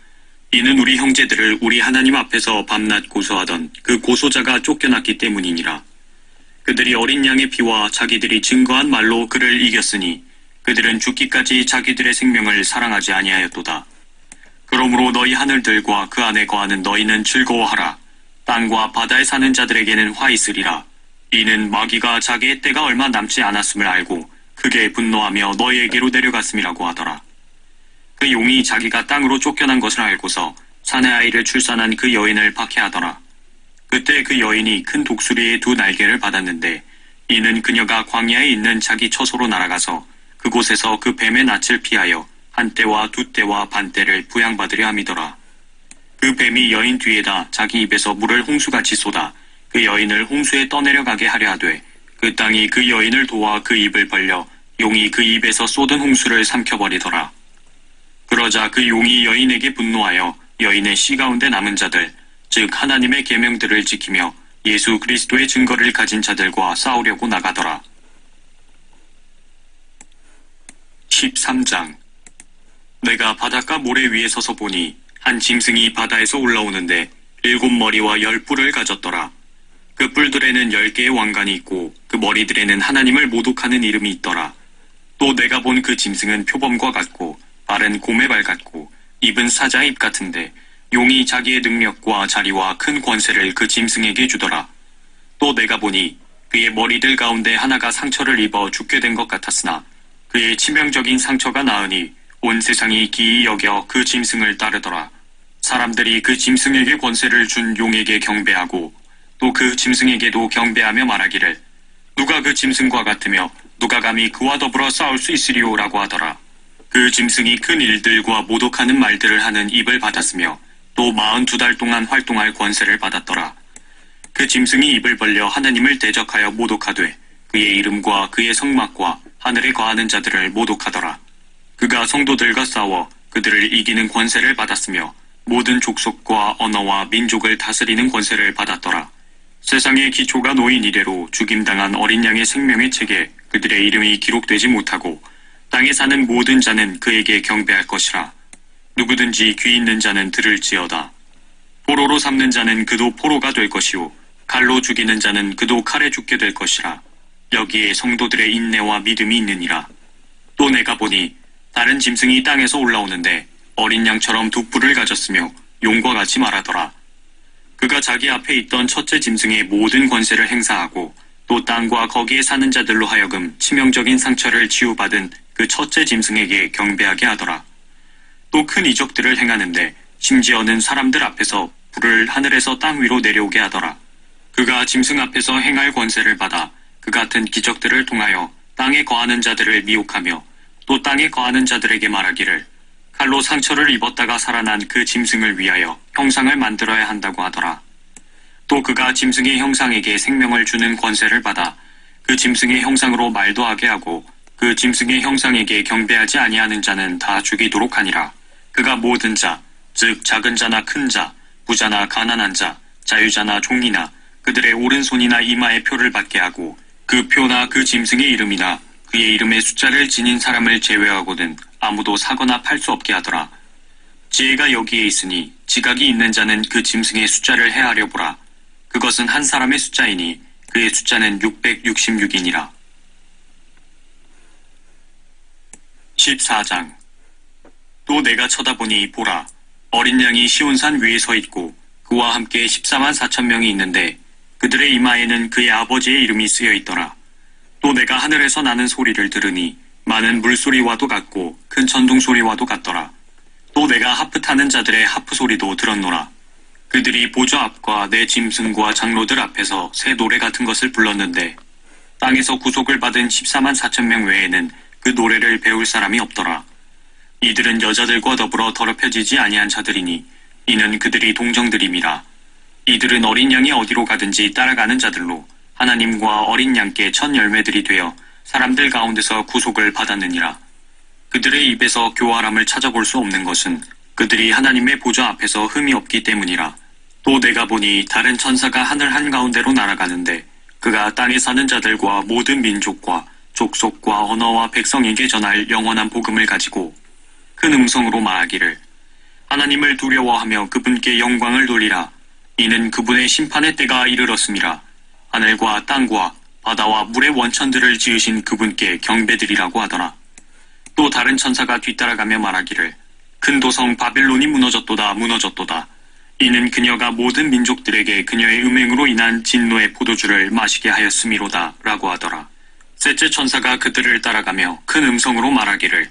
이는 우리 형제들을 우리 하나님 앞에서 밤낮 고소하던 그 고소자가 쫓겨났기 때문이니라. 그들이 어린 양의 피와 자기들이 증거한 말로 그를 이겼으니 그들은 죽기까지 자기들의 생명을 사랑하지 아니하였도다. 그러므로 너희 하늘들과 그 안에 거하는 너희는 즐거워하라. 땅과 바다에 사는 자들에게는 화 있으리라. 이는 마귀가 자기의 때가 얼마 남지 않았음을 알고 크게 분노하며 너희에게로 내려갔음이라고 하더라. 그 용이 자기가 땅으로 쫓겨난 것을 알고서 산의 아이를 출산한 그 여인을 박해하더라. 그때 그 여인이 큰 독수리의 2 날개를 받았는데 이는 그녀가 광야에 있는 자기 처소로 날아가서 그곳에서 그 뱀의 낯을 피하여 한 떼와 2 떼와 반 떼를 부양받으려 함이더라. 그 뱀이 여인 뒤에다 자기 입에서 물을 홍수같이 쏟아 그 여인을 홍수에 떠내려가게 하려 하되 그 땅이 그 여인을 도와 그 입을 벌려 용이 그 입에서 쏟은 홍수를 삼켜버리더라. 그러자 그 용이 여인에게 분노하여 여인의 씨 가운데 남은 자들 즉 하나님의 계명들을 지키며 예수 그리스도의 증거를 가진 자들과 싸우려고 나가더라. 13장. 내가 바닷가 모래 위에 서서 보니 한 짐승이 바다에서 올라오는데 7머리와 10뿔을 가졌더라. 그 뿔들에는 10개의 왕관이 있고 그 머리들에는 하나님을 모독하는 이름이 있더라. 또 내가 본 그 짐승은 표범과 같고 발은 곰의 발 같고 입은 사자의 입 같은데 용이 자기의 능력과 자리와 큰 권세를 그 짐승에게 주더라. 또 내가 보니 그의 머리들 가운데 하나가 상처를 입어 죽게 된 것 같았으나 그의 치명적인 상처가 나으니 온 세상이 기이 여겨 그 짐승을 따르더라. 사람들이 그 짐승에게 권세를 준 용에게 경배하고 또 그 짐승에게도 경배하며 말하기를 누가 그 짐승과 같으며 누가 감히 그와 더불어 싸울 수 있으리오라고 하더라. 그 짐승이 큰 일들과 모독하는 말들을 하는 입을 받았으며 또 42달 동안 활동할 권세를 받았더라. 그 짐승이 입을 벌려 하나님을 대적하여 모독하되 그의 이름과 그의 성막과 하늘에 거하는 자들을 모독하더라. 그가 성도들과 싸워 그들을 이기는 권세를 받았으며 모든 족속과 언어와 민족을 다스리는 권세를 받았더라. 세상의 기초가 놓인 이래로 죽임당한 어린 양의 생명의 책에 그들의 이름이 기록되지 못하고 땅에 사는 모든 자는 그에게 경배할 것이라. 누구든지 귀 있는 자는 들을지어다. 포로로 삼는 자는 그도 포로가 될 것이요 칼로 죽이는 자는 그도 칼에 죽게 될 것이라. 여기에 성도들의 인내와 믿음이 있느니라. 또 내가 보니 다른 짐승이 땅에서 올라오는데 어린 양처럼 2 뿔을 가졌으며 용과 같이 말하더라. 그가 자기 앞에 있던 첫째 짐승의 모든 권세를 행사하고 또 땅과 거기에 사는 자들로 하여금 치명적인 상처를 치유받은 그 첫째 짐승에게 경배하게 하더라. 또 큰 이적들을 행하는데 심지어는 사람들 앞에서 불을 하늘에서 땅 위로 내려오게 하더라. 그가 짐승 앞에서 행할 권세를 받아 그 같은 기적들을 통하여 땅에 거하는 자들을 미혹하며 또 땅에 거하는 자들에게 말하기를 칼로 상처를 입었다가 살아난 그 짐승을 위하여 형상을 만들어야 한다고 하더라. 또 그가 짐승의 형상에게 생명을 주는 권세를 받아 그 짐승의 형상으로 말도 하게 하고 그 짐승의 형상에게 경배하지 아니하는 자는 다 죽이도록 하니라. 그가 모든 자, 즉 작은 자나 큰 자, 부자나 가난한 자, 자유자나 종이나 그들의 오른손이나 이마에 표를 받게 하고 그 표나 그 짐승의 이름이나 그의 이름의 숫자를 지닌 사람을 제외하고는 아무도 사거나 팔 수 없게 하더라. 지혜가 여기에 있으니 지각이 있는 자는 그 짐승의 숫자를 헤아려 보라. 그것은 한 사람의 숫자이니 그의 숫자는 666이니라. 14장. 또 내가 쳐다보니 보라, 어린 양이 시온산 위에 서 있고 그와 함께 14만 4천 명이 있는데 그들의 이마에는 그의 아버지의 이름이 쓰여 있더라. 또 내가 하늘에서 나는 소리를 들으니 많은 물소리와도 같고 큰 천둥소리와도 같더라. 또 내가 하프 타는 자들의 하프 소리도 들었노라. 그들이 보좌 앞과 내 짐승과 장로들 앞에서 새 노래 같은 것을 불렀는데 땅에서 구속을 받은 14만 4천 명 외에는 그 노래를 배울 사람이 없더라. 이들은 여자들과 더불어 더럽혀지지 아니한 자들이니 이는 그들이 동정들임이라. 이들은 어린 양이 어디로 가든지 따라가는 자들로 하나님과 어린 양께 첫 열매들이 되어 사람들 가운데서 구속을 받았느니라. 그들의 입에서 교활함을 찾아볼 수 없는 것은 그들이 하나님의 보좌 앞에서 흠이 없기 때문이라. 또 내가 보니 다른 천사가 하늘 한가운데로 날아가는데 그가 땅에 사는 자들과 모든 민족과 족속과 언어와 백성에게 전할 영원한 복음을 가지고 큰 음성으로 말하기를 하나님을 두려워하며 그분께 영광을 돌리라. 이는 그분의 심판의 때가 이르렀음이라. 하늘과 땅과 바다와 물의 원천들을 지으신 그분께 경배드리라고 하더라. 또 다른 천사가 뒤따라가며 말하기를 큰 도성 바빌론이 무너졌도다 무너졌도다. 이는 그녀가 모든 민족들에게 그녀의 음행으로 인한 진노의 포도주를 마시게 하였음이로다 라고 하더라. 셋째 천사가 그들을 따라가며 큰 음성으로 말하기를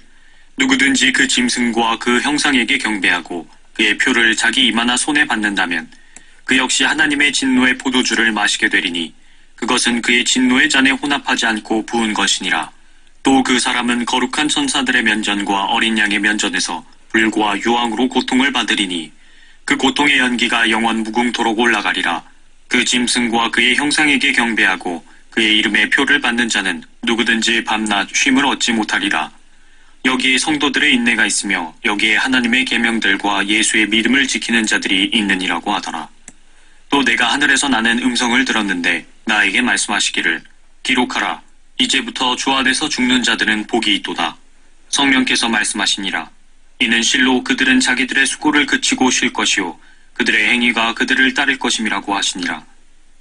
누구든지 그 짐승과 그 형상에게 경배하고 그의 표를 자기 이마나 손에 받는다면 그 역시 하나님의 진노의 포도주를 마시게 되리니 그것은 그의 진노의 잔에 혼합하지 않고 부은 것이니라. 또 그 사람은 거룩한 천사들의 면전과 어린 양의 면전에서 불과 유황으로 고통을 받으리니 그 고통의 연기가 영원 무궁토록 올라가리라. 그 짐승과 그의 형상에게 경배하고 그의 이름의 표를 받는 자는 누구든지 밤낮 쉼을 얻지 못하리라. 여기에 성도들의 인내가 있으며 여기에 하나님의 계명들과 예수의 믿음을 지키는 자들이 있느니라고 하더라. 또 내가 하늘에서 나는 음성을 들었는데 나에게 말씀하시기를 기록하라. 이제부터 주 안에서 죽는 자들은 복이 있도다. 성령께서 말씀하시니라. 이는 실로 그들은 자기들의 수고를 그치고 쉴 것이요 그들의 행위가 그들을 따를 것임이라고 하시니라.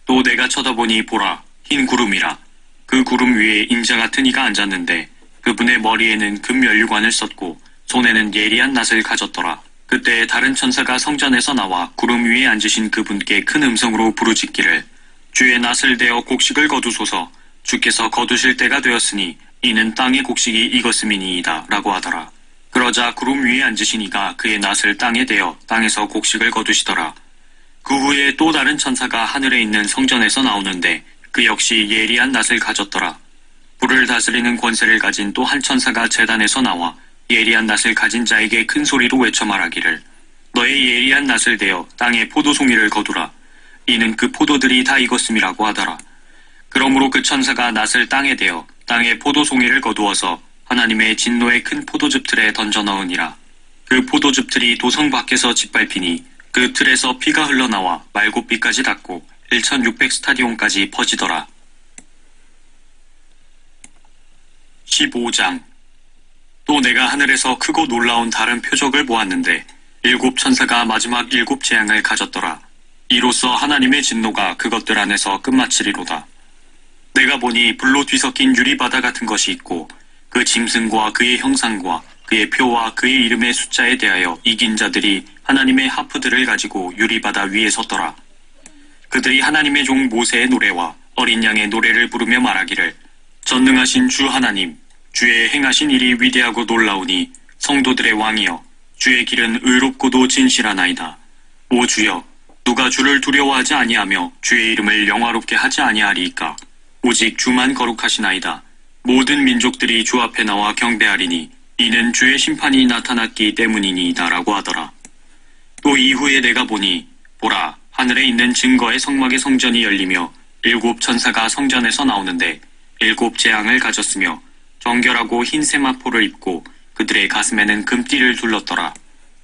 또 내가 쳐다보니 보라, 흰 구름이라. 그 구름 위에 인자 같은 이가 앉았는데 그분의 머리에는 금면류관을 썼고 손에는 예리한 낫을 가졌더라. 그때 다른 천사가 성전에서 나와 구름 위에 앉으신 그분께 큰 음성으로 부르짖기를 주의 낫을 대어 곡식을 거두소서. 주께서 거두실 때가 되었으니 이는 땅의 곡식이 익었음이니이다 라고 하더라. 그러자 구름 위에 앉으신 이가 그의 낫을 땅에 대어 땅에서 곡식을 거두시더라. 그 후에 또 다른 천사가 하늘에 있는 성전에서 나오는데 그 역시 예리한 낫을 가졌더라. 불을 다스리는 권세를 가진 또 한 천사가 제단에서 나와 예리한 낫을 가진 자에게 큰 소리로 외쳐 말하기를 너의 예리한 낫을 대어 땅에 포도송이를 거두라. 이는 그 포도들이 다 익었음이라고 하더라. 그러므로 그 천사가 낫을 땅에 대어 땅에 포도송이를 거두어서 하나님의 진노의 큰 포도즙 틀에 던져 넣으니라. 그 포도즙 틀이 도성 밖에서 짓밟히니 그 틀에서 피가 흘러나와 말곶비까지 닿고 1600 스타디온까지 퍼지더라. 15장. 또 내가 하늘에서 크고 놀라운 다른 표적을 보았는데 일곱 천사가 마지막 일곱 재앙을 가졌더라. 이로써 하나님의 진노가 그것들 안에서 끝마치리로다. 내가 보니 불로 뒤섞인 유리바다 같은 것이 있고 그 짐승과 그의 형상과 그의 표와 그의 이름의 숫자에 대하여 이긴 자들이 하나님의 하프들을 가지고 유리바다 위에 섰더라. 그들이 하나님의 종 모세의 노래와 어린 양의 노래를 부르며 말하기를 전능하신 주 하나님, 주의 행하신 일이 위대하고 놀라우니 성도들의 왕이여, 주의 길은 의롭고도 진실하나이다. 오 주여, 누가 주를 두려워하지 아니하며 주의 이름을 영화롭게 하지 아니하리이까. 오직 주만 거룩하시나이다. 모든 민족들이 주 앞에 나와 경배하리니 이는 주의 심판이 나타났기 때문이니이다 라고 하더라. 또 이후에 내가 보니 보라, 하늘에 있는 증거의 성막의 성전이 열리며 7 천사가 성전에서 나오는데 7 재앙을 가졌으며 정결하고 흰 세마포를 입고 그들의 가슴에는 금띠를 둘렀더라.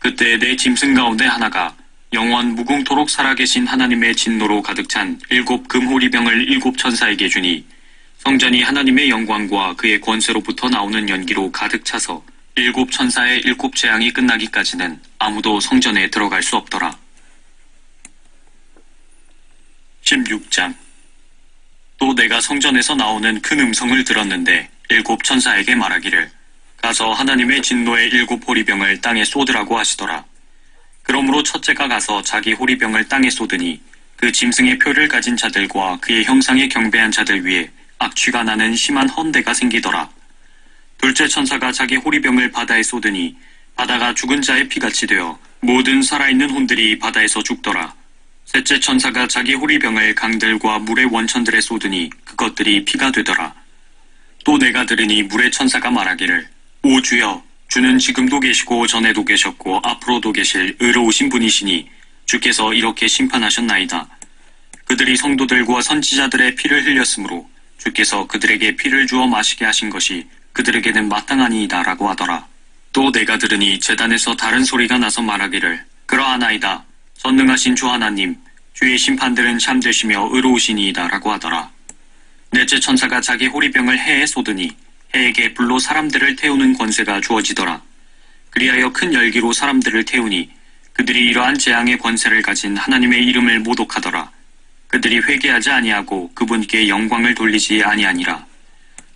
그때 내 짐승 가운데 하나가 영원 무궁토록 살아계신 하나님의 진노로 가득 찬 7 금호리병을 7 천사에게 주니 성전이 하나님의 영광과 그의 권세로부터 나오는 연기로 가득 차서 7 천사의 7 재앙이 끝나기까지는 아무도 성전에 들어갈 수 없더라. 16장. 또 내가 성전에서 나오는 큰 음성을 들었는데 7 천사에게 말하기를 가서 하나님의 진노의 7 호리병을 땅에 쏟으라고 하시더라. 그러므로 첫째가 가서 자기 호리병을 땅에 쏟으니 그 짐승의 표를 가진 자들과 그의 형상에 경배한 자들 위에 악취가 나는 심한 헌대가 생기더라. 둘째 천사가 자기 호리병을 바다에 쏟으니 바다가 죽은 자의 피같이 되어 모든 살아있는 혼들이 바다에서 죽더라. 셋째 천사가 자기 호리병을 강들과 물의 원천들에 쏟으니 그것들이 피가 되더라. 또 내가 들으니 물의 천사가 말하기를 오 주여, 주는 지금도 계시고 전에도 계셨고 앞으로도 계실 의로우신 분이시니 주께서 이렇게 심판하셨나이다. 그들이 성도들과 선지자들의 피를 흘렸으므로 주께서 그들에게 피를 주어 마시게 하신 것이 그들에게는 마땅하니이다 라고 하더라. 또 내가 들으니 제단에서 다른 소리가 나서 말하기를 그러하나이다. 전능하신 주 하나님, 주의 심판들은 참되시며 의로우시니이다 라고 하더라. 넷째 천사가 자기 호리병을 해에 쏟으니 해에게 불로 사람들을 태우는 권세가 주어지더라. 그리하여 큰 열기로 사람들을 태우니 그들이 이러한 재앙의 권세를 가진 하나님의 이름을 모독하더라. 그들이 회개하지 아니하고 그분께 영광을 돌리지 아니하니라.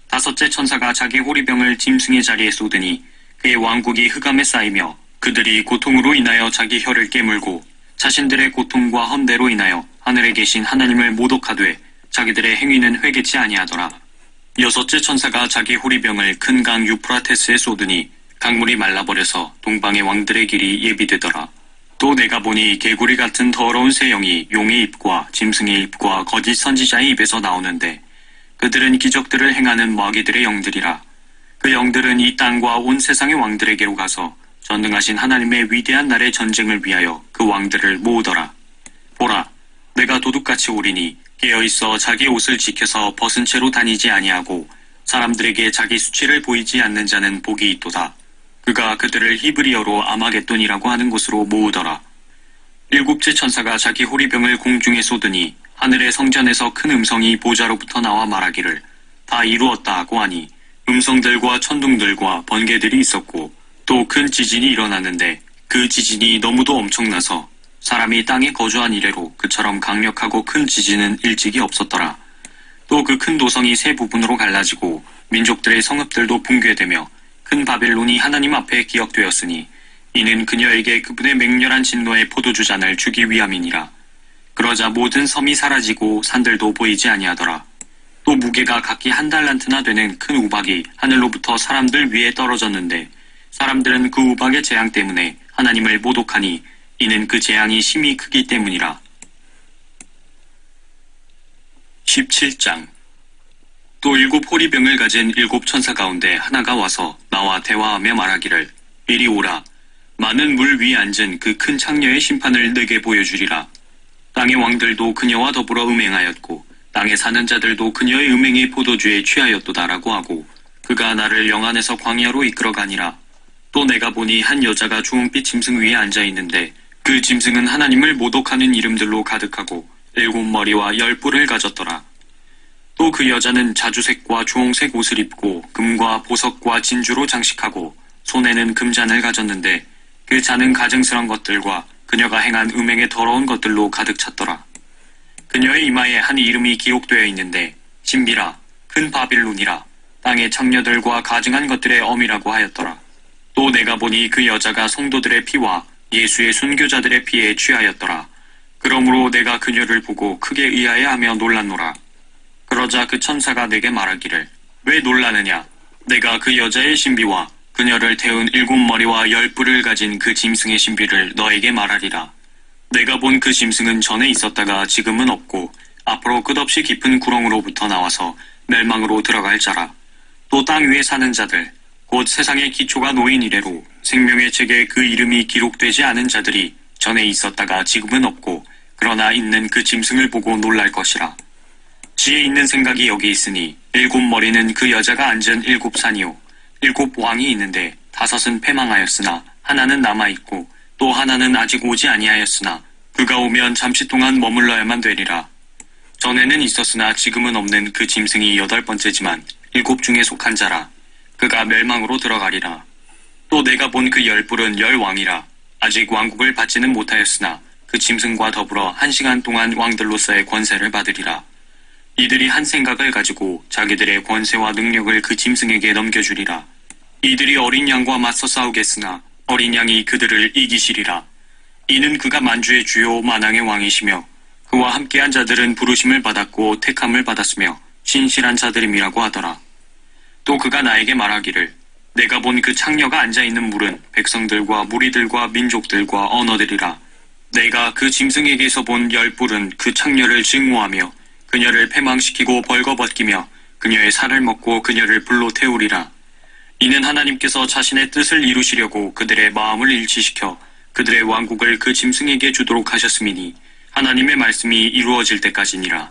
다섯째 천사가 자기 호리병을 짐승의 자리에 쏟으니 그의 왕국이 흑암에 쌓이며 그들이 고통으로 인하여 자기 혀를 깨물고 자신들의 고통과 헌대로 인하여 하늘에 계신 하나님을 모독하되 자기들의 행위는 회개치 아니하더라. 여섯째 천사가 자기 호리병을 큰 강 유프라테스에 쏟으니 강물이 말라버려서 동방의 왕들의 길이 예비되더라. 또 내가 보니 개구리 같은 더러운 새 영이 용의 입과 짐승의 입과 거짓 선지자의 입에서 나오는데 그들은 기적들을 행하는 마귀들의 영들이라. 그 영들은 이 땅과 온 세상의 왕들에게로 가서 전능하신 하나님의 위대한 날의 전쟁을 위하여 그 왕들을 모으더라. 보라, 내가 도둑같이 오리니 깨어있어 자기 옷을 지켜서 벗은 채로 다니지 아니하고 사람들에게 자기 수치를 보이지 않는 자는 복이 있도다. 그가 그들을 히브리어로 아마겟돈이라고 하는 곳으로 모으더라. 일곱째 천사가 자기 호리병을 공중에 쏟으니 하늘의 성전에서 큰 음성이 보좌로부터 나와 말하기를 다 이루었다 하고 하니 음성들과 천둥들과 번개들이 있었고 또 큰 지진이 일어났는데 그 지진이 너무도 엄청나서 사람이 땅에 거주한 이래로 그처럼 강력하고 큰 지진은 일찍이 없었더라. 또 그 큰 도성이 세 부분으로 갈라지고 민족들의 성읍들도 붕괴되며 큰 바벨론이 하나님 앞에 기억되었으니 이는 그녀에게 그분의 맹렬한 진노의 포도주 잔을 주기 위함이니라. 그러자 모든 섬이 사라지고 산들도 보이지 아니하더라. 또 무게가 각기 1달란트나 되는 큰 우박이 하늘로부터 사람들 위에 떨어졌는데 사람들은 그 우박의 재앙 때문에 하나님을 모독하니 이는 그 재앙이 심히 크기 때문이라. 17장. 또 7 호리병을 가진 7 천사 가운데 하나가 와서 나와 대화하며 말하기를 이리 오라. 많은 물 위에 앉은 그 큰 창녀의 심판을 내게 보여주리라. 땅의 왕들도 그녀와 더불어 음행하였고 땅에 사는 자들도 그녀의 음행의 포도주에 취하였도다라고 하고 그가 나를 영안에서 광야로 이끌어가니라. 또 내가 보니 한 여자가 주홍빛 짐승 위에 앉아있는데 그 짐승은 하나님을 모독하는 이름들로 가득하고 7 머리와 10 뿔을 가졌더라. 또 그 여자는 자주색과 주홍색 옷을 입고 금과 보석과 진주로 장식하고 손에는 금잔을 가졌는데 그 잔은 가증스러운 것들과 그녀가 행한 음행의 더러운 것들로 가득 찼더라. 그녀의 이마에 한 이름이 기록되어 있는데 신비라, 큰 바빌론이라, 땅의 창녀들과 가증한 것들의 엄이라고 하였더라. 또 내가 보니 그 여자가 성도들의 피와 예수의 순교자들의 피에 취하였더라. 그러므로 내가 그녀를 보고 크게 의아해하며 놀랐노라. 그러자 그 천사가 내게 말하기를 왜 놀라느냐? 내가 그 여자의 신비와 그녀를 태운 7 머리와 10 뿔을 가진 그 짐승의 신비를 너에게 말하리라. 내가 본 그 짐승은 전에 있었다가 지금은 없고 앞으로 끝없이 깊은 구렁으로부터 나와서 멸망으로 들어갈 자라. 또 땅 위에 사는 자들 곧 세상의 기초가 놓인 이래로 생명의 책에 그 이름이 기록되지 않은 자들이 전에 있었다가 지금은 없고 그러나 있는 그 짐승을 보고 놀랄 것이라. 지혜 있는 생각이 여기 있으니 7머리는 그 여자가 앉은 7산이요 7왕이 있는데 5은 패망하였으나 하나는 남아있고 또 하나는 아직 오지 아니하였으나 그가 오면 잠시 동안 머물러야만 되리라. 전에는 있었으나 지금은 없는 그 짐승이 8번째지만 7 중에 속한 자라. 그가 멸망으로 들어가리라. 또 내가 본 그 10뿔은 10왕이라. 아직 왕국을 받지는 못하였으나 그 짐승과 더불어 1시간 동안 왕들로서의 권세를 받으리라. 이들이 한 생각을 가지고 자기들의 권세와 능력을 그 짐승에게 넘겨주리라. 이들이 어린 양과 맞서 싸우겠으나 어린 양이 그들을 이기시리라. 이는 그가 만주의 주요 만왕의 왕이시며 그와 함께한 자들은 부르심을 받았고 택함을 받았으며 신실한 자들임이라고 하더라. 또 그가 나에게 말하기를 내가 본 그 창녀가 앉아있는 물은 백성들과 무리들과 민족들과 언어들이라. 내가 그 짐승에게서 본 10뿔은 그 창녀를 증오하며 그녀를 패망시키고 벌거벗기며 그녀의 살을 먹고 그녀를 불로 태우리라. 이는 하나님께서 자신의 뜻을 이루시려고 그들의 마음을 일치시켜 그들의 왕국을 그 짐승에게 주도록 하셨음이니 하나님의 말씀이 이루어질 때까지니라.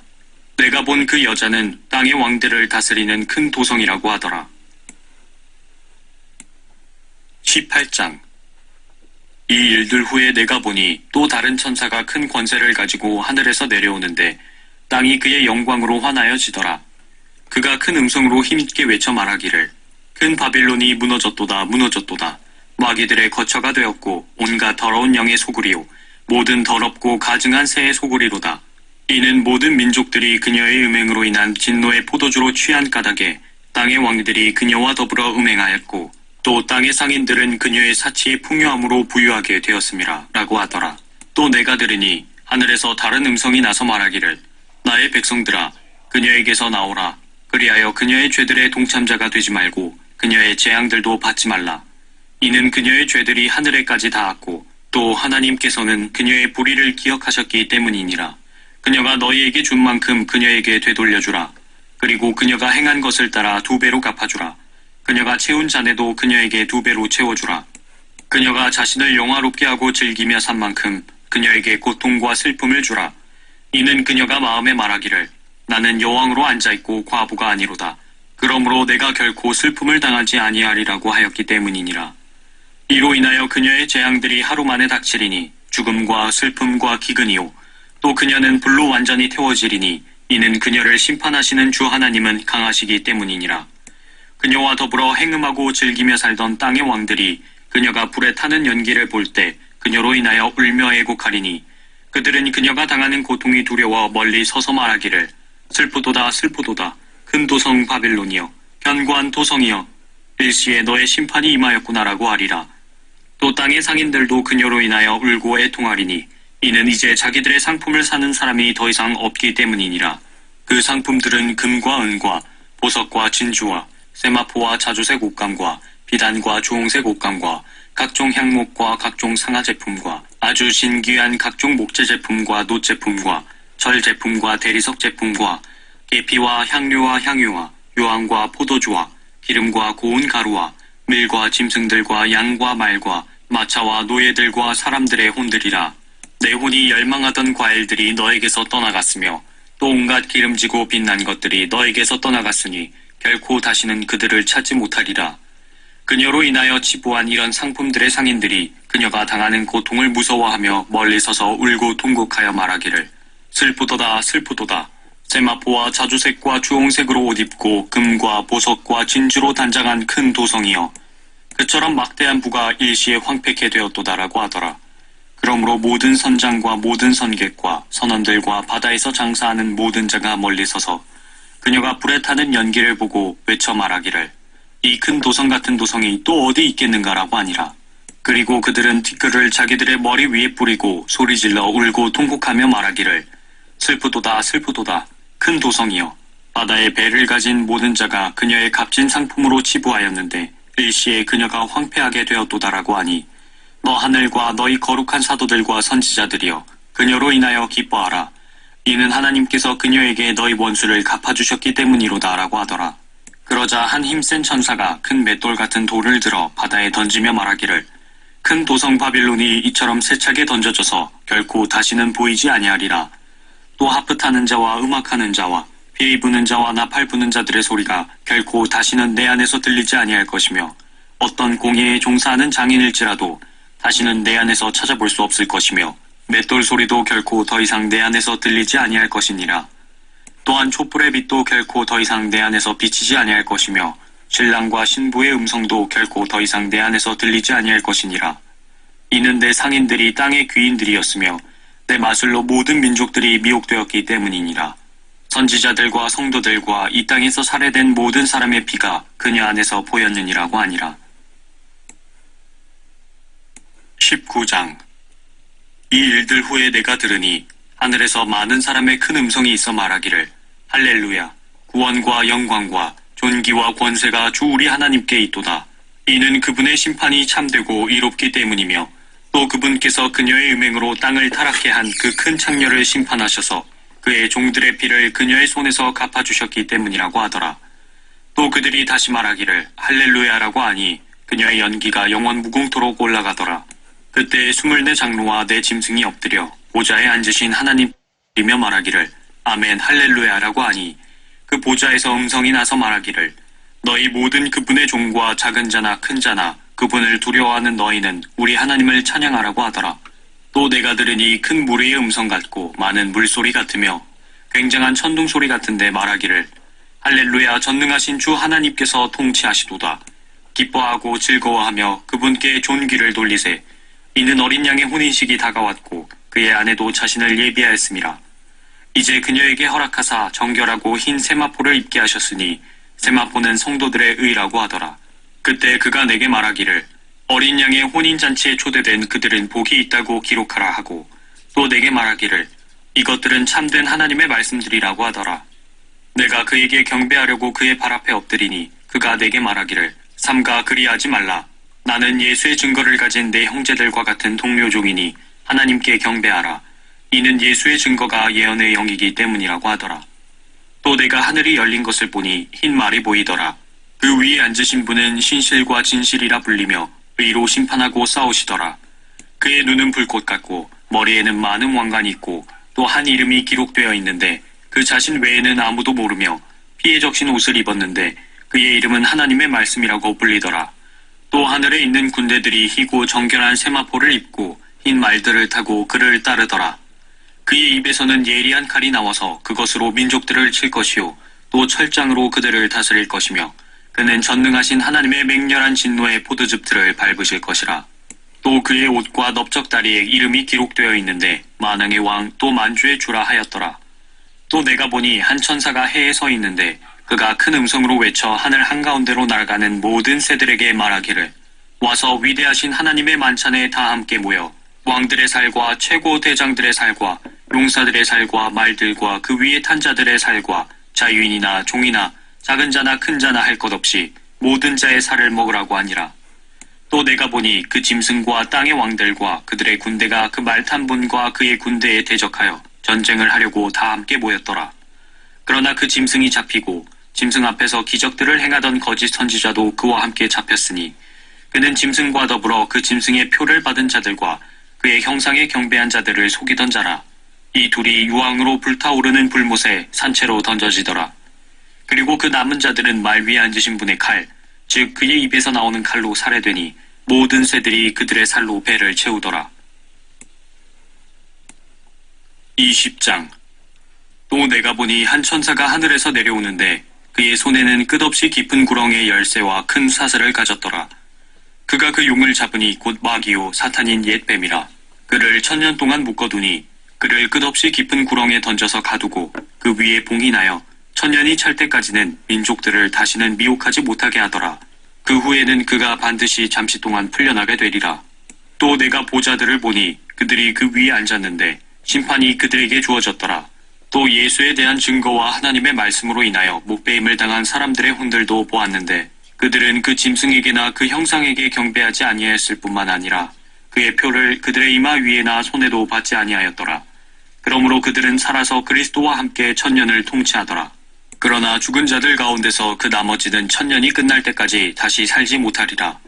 내가 본 그 여자는 땅의 왕들을 다스리는 큰 도성이라고 하더라. 18장. 이 일들 후에 내가 보니 또 다른 천사가 큰 권세를 가지고 하늘에서 내려오는데 땅이 그의 영광으로 환하여지더라. 그가 큰 음성으로 힘있게 외쳐 말하기를 큰 바빌론이 무너졌도다 무너졌도다. 마귀들의 거처가 되었고 온갖 더러운 영의 소굴이요 모든 더럽고 가증한 새의 소굴이로다. 이는 모든 민족들이 그녀의 음행으로 인한 진노의 포도주로 취한 까닭에 땅의 왕들이 그녀와 더불어 음행하였고 또 땅의 상인들은 그녀의 사치의 풍요함으로 부유하게 되었음이라 라고 하더라. 또 내가 들으니 하늘에서 다른 음성이 나서 말하기를 나의 백성들아 그녀에게서 나오라. 그리하여 그녀의 죄들의 동참자가 되지 말고 그녀의 재앙들도 받지 말라. 이는 그녀의 죄들이 하늘에까지 닿았고 또 하나님께서는 그녀의 불의를 기억하셨기 때문이니라. 그녀가 너희에게 준 만큼 그녀에게 되돌려주라. 그리고 그녀가 행한 것을 따라 2배로 갚아주라. 그녀가 채운 잔에도 그녀에게 2배로 채워주라. 그녀가 자신을 영화롭게 하고 즐기며 산 만큼 그녀에게 고통과 슬픔을 주라. 이는 그녀가 마음에 말하기를 나는 여왕으로 앉아있고 과부가 아니로다. 그러므로 내가 결코 슬픔을 당하지 아니하리라고 하였기 때문이니라. 이로 인하여 그녀의 재앙들이 하루 만에 닥치리니 죽음과 슬픔과 기근이요 또 그녀는 불로 완전히 태워지리니 이는 그녀를 심판하시는 주 하나님은 강하시기 때문이니라. 그녀와 더불어 행음하고 즐기며 살던 땅의 왕들이 그녀가 불에 타는 연기를 볼 때 그녀로 인하여 울며 애곡하리니 그들은 그녀가 당하는 고통이 두려워 멀리 서서 말하기를 슬프도다 슬프도다 큰 도성 바빌론이여 견고한 도성이여 일시에 너의 심판이 임하였구나라고 하리라. 또 땅의 상인들도 그녀로 인하여 울고 애통하리니 이는 이제 자기들의 상품을 사는 사람이 더 이상 없기 때문이니라. 그 상품들은 금과 은과 보석과 진주와 세마포와 자주색 옷감과 비단과 주홍색 옷감과 각종 향목과 각종 상하 제품과 아주 신기한 각종 목재 제품과 놋 제품과 철 제품과 대리석 제품과 계피와 향료와 향유와 유황과 포도주와 기름과 고운 가루와 밀과 짐승들과 양과 말과 마차와 노예들과 사람들의 혼들이라. 내 혼이 열망하던 과일들이 너에게서 떠나갔으며 또 온갖 기름지고 빛난 것들이 너에게서 떠나갔으니 결코 다시는 그들을 찾지 못하리라. 그녀로 인하여 치부한 이런 상품들의 상인들이 그녀가 당하는 고통을 무서워하며 멀리 서서 울고 통곡하여 말하기를 슬프도다 슬프도다. 세마포와 자주색과 주홍색으로 옷 입고 금과 보석과 진주로 단장한 큰 도성이여 그처럼 막대한 부가 일시에 황폐케 되었도다라고 하더라. 그러므로 모든 선장과 모든 선객과 선원들과 바다에서 장사하는 모든 자가 멀리 서서 그녀가 불에 타는 연기를 보고 외쳐 말하기를 이 큰 도성 같은 도성이 또 어디 있겠는가라고 하니라. 그리고 그들은 티끌을 자기들의 머리 위에 뿌리고 소리질러 울고 통곡하며 말하기를 슬프도다 슬프도다 큰 도성이여 바다에 배를 가진 모든 자가 그녀의 값진 상품으로 치부하였는데 일시에 그녀가 황폐하게 되었도다라고 하니 너 하늘과 너희 거룩한 사도들과 선지자들이여 그녀로 인하여 기뻐하라. 이는 하나님께서 그녀에게 너희 원수를 갚아주셨기 때문이로다 라고 하더라. 그러자 한 힘센 천사가 큰 맷돌 같은 돌을 들어 바다에 던지며 말하기를 큰 도성 바빌론이 이처럼 세차게 던져져서 결코 다시는 보이지 아니하리라. 또 하프 타는 자와 음악하는 자와 피 부는 자와 나팔 부는 자들의 소리가 결코 다시는 내 안에서 들리지 아니할 것이며 어떤 공예에 종사하는 장인일지라도 다시는 내 안에서 찾아볼 수 없을 것이며 맷돌 소리도 결코 더 이상 내 안에서 들리지 아니할 것이니라. 또한 촛불의 빛도 결코 더 이상 내 안에서 비치지 아니할 것이며 신랑과 신부의 음성도 결코 더 이상 내 안에서 들리지 아니할 것이니라. 이는 내 상인들이 땅의 귀인들이었으며 내 마술로 모든 민족들이 미혹되었기 때문이니라. 선지자들과 성도들과 이 땅에서 살해된 모든 사람의 피가 그녀 안에서 보였느니라고 하니라. 19장. 이 일들 후에 내가 들으니 하늘에서 많은 사람의 큰 음성이 있어 말하기를 할렐루야 구원과 영광과 존귀와 권세가 주 우리 하나님께 있도다. 이는 그분의 심판이 참되고 이롭기 때문이며 또 그분께서 그녀의 음행으로 땅을 타락케 한 그 큰 창녀를 심판하셔서 그의 종들의 피를 그녀의 손에서 갚아주셨기 때문이라고 하더라. 또 그들이 다시 말하기를 할렐루야라고 하니 그녀의 연기가 영원 무궁토록 올라가더라. 그때 24 장로와 네 짐승이 엎드려 보좌에 앉으신 하나님이며 말하기를 아멘 할렐루야라고 하니 그 보좌에서 음성이 나서 말하기를 너희 모든 그분의 종과 작은 자나 큰 자나 그분을 두려워하는 너희는 우리 하나님을 찬양하라고 하더라. 또 내가 들으니 큰 무리의 음성 같고 많은 물소리 같으며 굉장한 천둥 소리 같은데 말하기를 할렐루야 전능하신 주 하나님께서 통치하시도다. 기뻐하고 즐거워하며 그분께 존귀를 돌리세. 이는 어린 양의 혼인식이 다가왔고 그의 아내도 자신을 예비하였음이라. 이제 그녀에게 허락하사 정결하고 흰 세마포를 입게 하셨으니 세마포는 성도들의 의라고 하더라. 그때 그가 내게 말하기를 어린 양의 혼인잔치에 초대된 그들은 복이 있다고 기록하라 하고 또 내게 말하기를 이것들은 참된 하나님의 말씀들이라고 하더라. 내가 그에게 경배하려고 그의 발 앞에 엎드리니 그가 내게 말하기를 삼가 그리하지 말라. 나는 예수의 증거를 가진 내 형제들과 같은 동료종이니 하나님께 경배하라. 이는 예수의 증거가 예언의 영이기 때문이라고 하더라. 또 내가 하늘이 열린 것을 보니 흰 말이 보이더라. 그 위에 앉으신 분은 신실과 진실이라 불리며 의로 심판하고 싸우시더라. 그의 눈은 불꽃 같고 머리에는 많은 왕관이 있고 또 한 이름이 기록되어 있는데 그 자신 외에는 아무도 모르며 피에 적신 옷을 입었는데 그의 이름은 하나님의 말씀이라고 불리더라. 또 하늘에 있는 군대들이 희고 정결한 세마포를 입고 흰 말들을 타고 그를 따르더라. 그의 입에서는 예리한 칼이 나와서 그것으로 민족들을 칠 것이요 또 철장으로 그들을 다스릴 것이며 그는 전능하신 하나님의 맹렬한 진노의 포도즙들을 밟으실 것이라. 또 그의 옷과 넓적다리에 이름이 기록되어 있는데 만왕의 왕 또 만주의 주라 하였더라. 또 내가 보니 한 천사가 해에 서 있는데 그가 큰 음성으로 외쳐 하늘 한가운데로 날아가는 모든 새들에게 말하기를 와서 위대하신 하나님의 만찬에 다 함께 모여 왕들의 살과 최고 대장들의 살과 용사들의 살과 말들과 그 위에 탄 자들의 살과 자유인이나 종이나 작은 자나 큰 자나 할 것 없이 모든 자의 살을 먹으라고 하니라. 또 내가 보니 그 짐승과 땅의 왕들과 그들의 군대가 그 말 탄 분과 그의 군대에 대적하여 전쟁을 하려고 다 함께 모였더라. 그러나 그 짐승이 잡히고 짐승 앞에서 기적들을 행하던 거짓 선지자도 그와 함께 잡혔으니 그는 짐승과 더불어 그 짐승의 표를 받은 자들과 그의 형상에 경배한 자들을 속이던 자라. 이 둘이 유황으로 불타오르는 불못에 산채로 던져지더라. 그리고 그 남은 자들은 말 위에 앉으신 분의 칼, 즉 그의 입에서 나오는 칼로 살해되니 모든 새들이 그들의 살로 배를 채우더라. 20장. 또 내가 보니 한 천사가 하늘에서 내려오는데 그의 손에는 끝없이 깊은 구렁의 열쇠와 큰 사슬을 가졌더라. 그가 그 용을 잡으니 곧 마귀요 사탄인 옛 뱀이라. 그를 1000년 동안 묶어두니 그를 끝없이 깊은 구렁에 던져서 가두고 그 위에 봉이 나여 1000년이 찰 때까지는 민족들을 다시는 미혹하지 못하게 하더라. 그 후에는 그가 반드시 잠시 동안 풀려나게 되리라. 또 내가 보자들을 보니 그들이 그 위에 앉았는데 심판이 그들에게 주어졌더라. 또 예수에 대한 증거와 하나님의 말씀으로 인하여 목배임을 당한 사람들의 혼들도 보았는데 그들은 그 짐승에게나 그 형상에게 경배하지 아니하였을 뿐만 아니라 그의 표를 그들의 이마 위에나 손에도 받지 아니하였더라. 그러므로 그들은 살아서 그리스도와 함께 천년을 통치하더라. 그러나 죽은 자들 가운데서 그 나머지는 천년이 끝날 때까지 다시 살지 못하리라.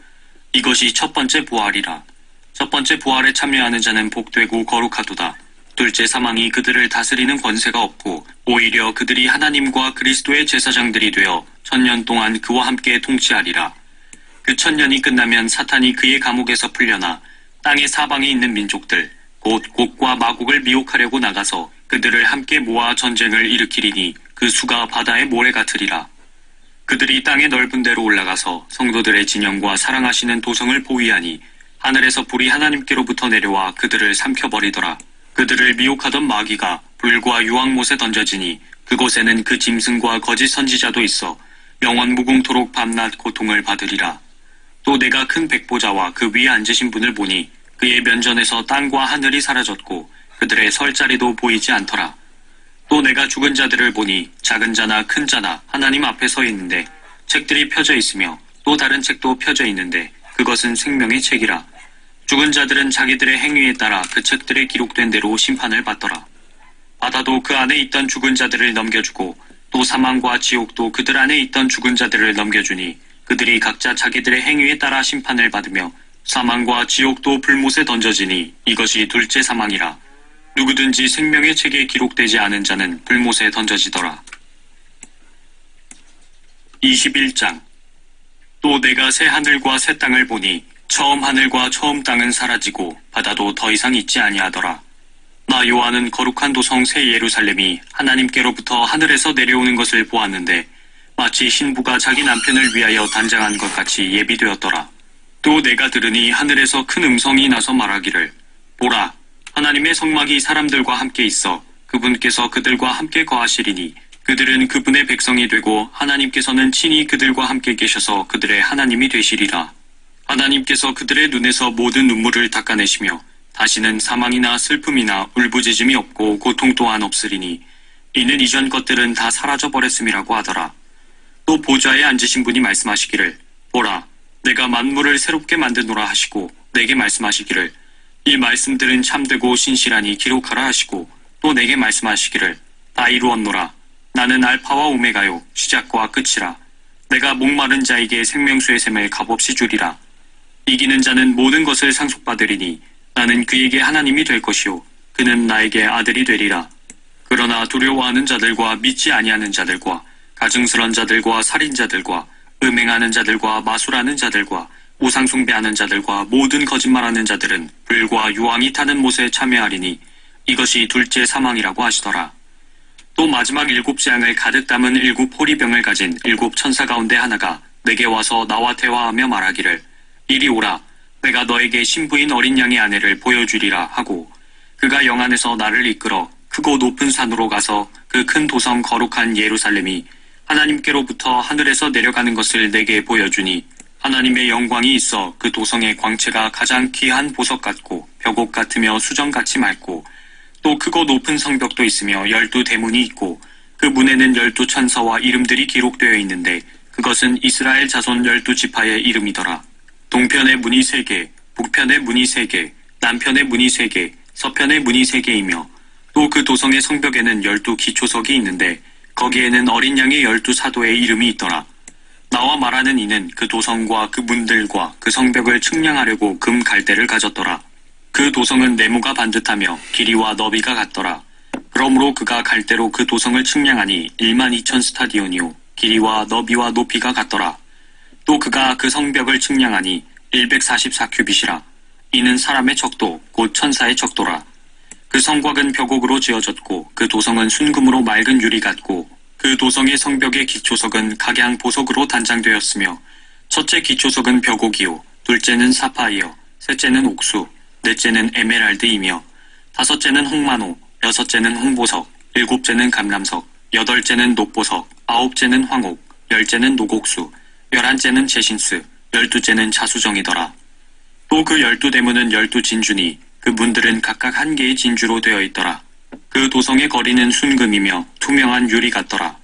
이것이 첫 번째 부활이라. 첫 번째 부활에 참여하는 자는 복되고 거룩하도다. 둘째 사망이 그들을 다스리는 권세가 없고 오히려 그들이 하나님과 그리스도의 제사장들이 되어 천년 동안 그와 함께 통치하리라. 그 천년이 끝나면 사탄이 그의 감옥에서 풀려나 땅의 사방에 있는 민족들 곧 곡과 마곡을 미혹하려고 나가서 그들을 함께 모아 전쟁을 일으키리니 그 수가 바다의 모래 같으리라. 그들이 땅의 넓은 데로 올라가서 성도들의 진영과 사랑하시는 도성을 보위하니 하늘에서 불이 하나님께로부터 내려와 그들을 삼켜버리더라. 그들을 미혹하던 마귀가 불과 유황못에 던져지니 그곳에는 그 짐승과 거짓 선지자도 있어 영원 무궁토록 밤낮 고통을 받으리라. 또 내가 큰 백보자와 그 위에 앉으신 분을 보니 그의 면전에서 땅과 하늘이 사라졌고 그들의 설 자리도 보이지 않더라. 또 내가 죽은 자들을 보니 작은 자나 큰 자나 하나님 앞에 서 있는데 책들이 펴져 있으며 또 다른 책도 펴져 있는데 그것은 생명의 책이라. 죽은 자들은 자기들의 행위에 따라 그 책들에 기록된 대로 심판을 받더라. 바다도 그 안에 있던 죽은 자들을 넘겨주고 또 사망과 지옥도 그들 안에 있던 죽은 자들을 넘겨주니 그들이 각자 자기들의 행위에 따라 심판을 받으며 사망과 지옥도 불못에 던져지니 이것이 둘째 사망이라. 누구든지 생명의 책에 기록되지 않은 자는 불못에 던져지더라. 21장. 또 내가 새 하늘과 새 땅을 보니 처음 하늘과 처음 땅은 사라지고 바다도 더 이상 있지 아니하더라. 나 요한은 거룩한 도성 새 예루살렘이 하나님께로부터 하늘에서 내려오는 것을 보았는데 마치 신부가 자기 남편을 위하여 단장한 것 같이 예비되었더라. 또 내가 들으니 하늘에서 큰 음성이 나서 말하기를 보라, 하나님의 성막이 사람들과 함께 있어 그분께서 그들과 함께 거하시리니 그들은 그분의 백성이 되고 하나님께서는 친히 그들과 함께 계셔서 그들의 하나님이 되시리라. 하나님께서 그들의 눈에서 모든 눈물을 닦아내시며 다시는 사망이나 슬픔이나 울부짖음이 없고 고통 또한 없으리니 이는 이전 것들은 다 사라져버렸음이라고 하더라. 또 보좌에 앉으신 분이 말씀하시기를 보라, 내가 만물을 새롭게 만드노라 하시고 내게 말씀하시기를 이 말씀들은 참되고 신실하니 기록하라 하시고 또 내게 말씀하시기를 다 이루었노라. 나는 알파와 오메가요 시작과 끝이라. 내가 목마른 자에게 생명수의 샘을 값없이 주리라. 이기는 자는 모든 것을 상속받으리니 나는 그에게 하나님이 될 것이요 그는 나에게 아들이 되리라. 그러나 두려워하는 자들과 믿지 아니하는 자들과 가증스런 자들과 살인자들과 음행하는 자들과 마술하는 자들과 우상숭배하는 자들과 모든 거짓말하는 자들은 불과 유황이 타는 못에 참여하리니 이것이 둘째 사망이라고 하시더라. 또 마지막 일곱 재앙을 가득 담은 일곱 호리병을 가진 일곱 천사 가운데 하나가 내게 와서 나와 대화하며 말하기를 이리 오라, 내가 너에게 신부인 어린 양의 아내를 보여주리라 하고 그가 영안에서 나를 이끌어 크고 높은 산으로 가서 그 큰 도성 거룩한 예루살렘이 하나님께로부터 하늘에서 내려가는 것을 내게 보여주니 하나님의 영광이 있어 그 도성의 광채가 가장 귀한 보석 같고 벽옥 같으며 수정같이 맑고 또 크고 높은 성벽도 있으며 12대문이 있고 그 문에는 12천사와 이름들이 기록되어 있는데 그것은 이스라엘 자손 12지파의 이름이더라. 동편의 문이 3개, 북편의 문이 3개, 남편의 문이 3개, 서편의 문이 3개이며 또 그 도성의 성벽에는 12기초석이 있는데 거기에는 어린 양의 12사도의 이름이 있더라. 나와 말하는 이는 그 도성과 그 문들과 그 성벽을 측량하려고 금 갈대를 가졌더라. 그 도성은 네모가 반듯하며 길이와 너비가 같더라. 그러므로 그가 갈대로 그 도성을 측량하니 12,000 스타디온이요 길이와 너비와 높이가 같더라. 또 그가 그 성벽을 측량하니 144큐빗이라. 이는 사람의 척도 곧 천사의 척도라. 그 성곽은 벽옥으로 지어졌고 그 도성은 순금으로 맑은 유리 같고 그 도성의 성벽의 기초석은 각양 보석으로 단장되었으며 첫째 기초석은 벽옥이요 둘째는 사파이어 셋째는 옥수 넷째는 에메랄드이며 다섯째는 홍마노 여섯째는 홍보석 일곱째는 감람석 여덟째는 녹보석 아홉째는 황옥 열째는 녹옥수 11째는 제신스 12째는 자수정이더라. 또 그 12대문은 12진주니 그 문들은 각각 한 개의 진주로 되어 있더라. 그 도성의 거리는 순금이며 투명한 유리 같더라.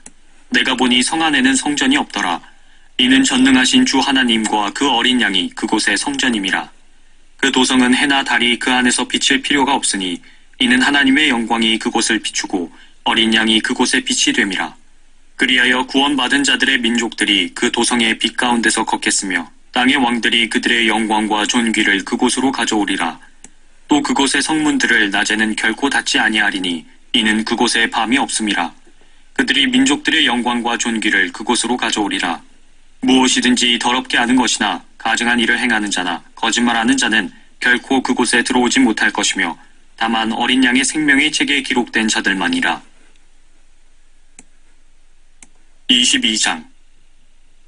내가 보니 성 안에는 성전이 없더라. 이는 전능하신 주 하나님과 그 어린 양이 그곳의 성전임이라. 그 도성은 해나 달이 그 안에서 비칠 필요가 없으니 이는 하나님의 영광이 그곳을 비추고 어린 양이 그곳의 빛이 됨이라. 그리하여 구원받은 자들의 민족들이 그 도성의 빛 가운데서 걷겠으며 땅의 왕들이 그들의 영광과 존귀를 그곳으로 가져오리라. 또 그곳의 성문들을 낮에는 결코 닫지 아니하리니 이는 그곳에 밤이 없음이라. 그들이 민족들의 영광과 존귀를 그곳으로 가져오리라. 무엇이든지 더럽게 하는 것이나 가증한 일을 행하는 자나 거짓말하는 자는 결코 그곳에 들어오지 못할 것이며 다만 어린 양의 생명의 책에 기록된 자들만이라. 22장.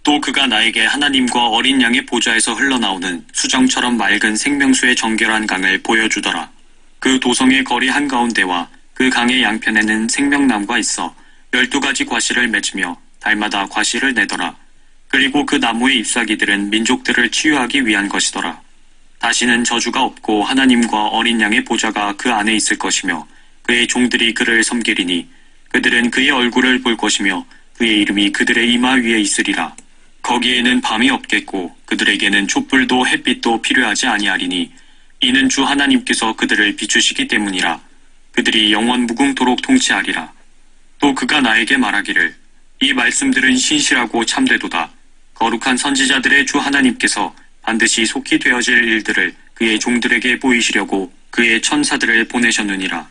또 그가 나에게 하나님과 어린 양의 보좌에서 흘러나오는 수정처럼 맑은 생명수의 정결한 강을 보여주더라. 그 도성의 거리 한가운데와 그 강의 양편에는 생명나무가 있어 12가지 과실을 맺으며 달마다 과실을 내더라. 그리고 그 나무의 잎사귀들은 민족들을 치유하기 위한 것이더라. 다시는 저주가 없고 하나님과 어린 양의 보좌가 그 안에 있을 것이며 그의 종들이 그를 섬기리니 그들은 그의 얼굴을 볼 것이며 그의 이름이 그들의 이마 위에 있으리라. 거기에는 밤이 없겠고 그들에게는 촛불도 햇빛도 필요하지 아니하리니 이는 주 하나님께서 그들을 비추시기 때문이라. 그들이 영원 무궁토록 통치하리라. 또 그가 나에게 말하기를 이 말씀들은 신실하고 참되도다. 거룩한 선지자들의 주 하나님께서 반드시 속히 되어질 일들을 그의 종들에게 보이시려고 그의 천사들을 보내셨느니라.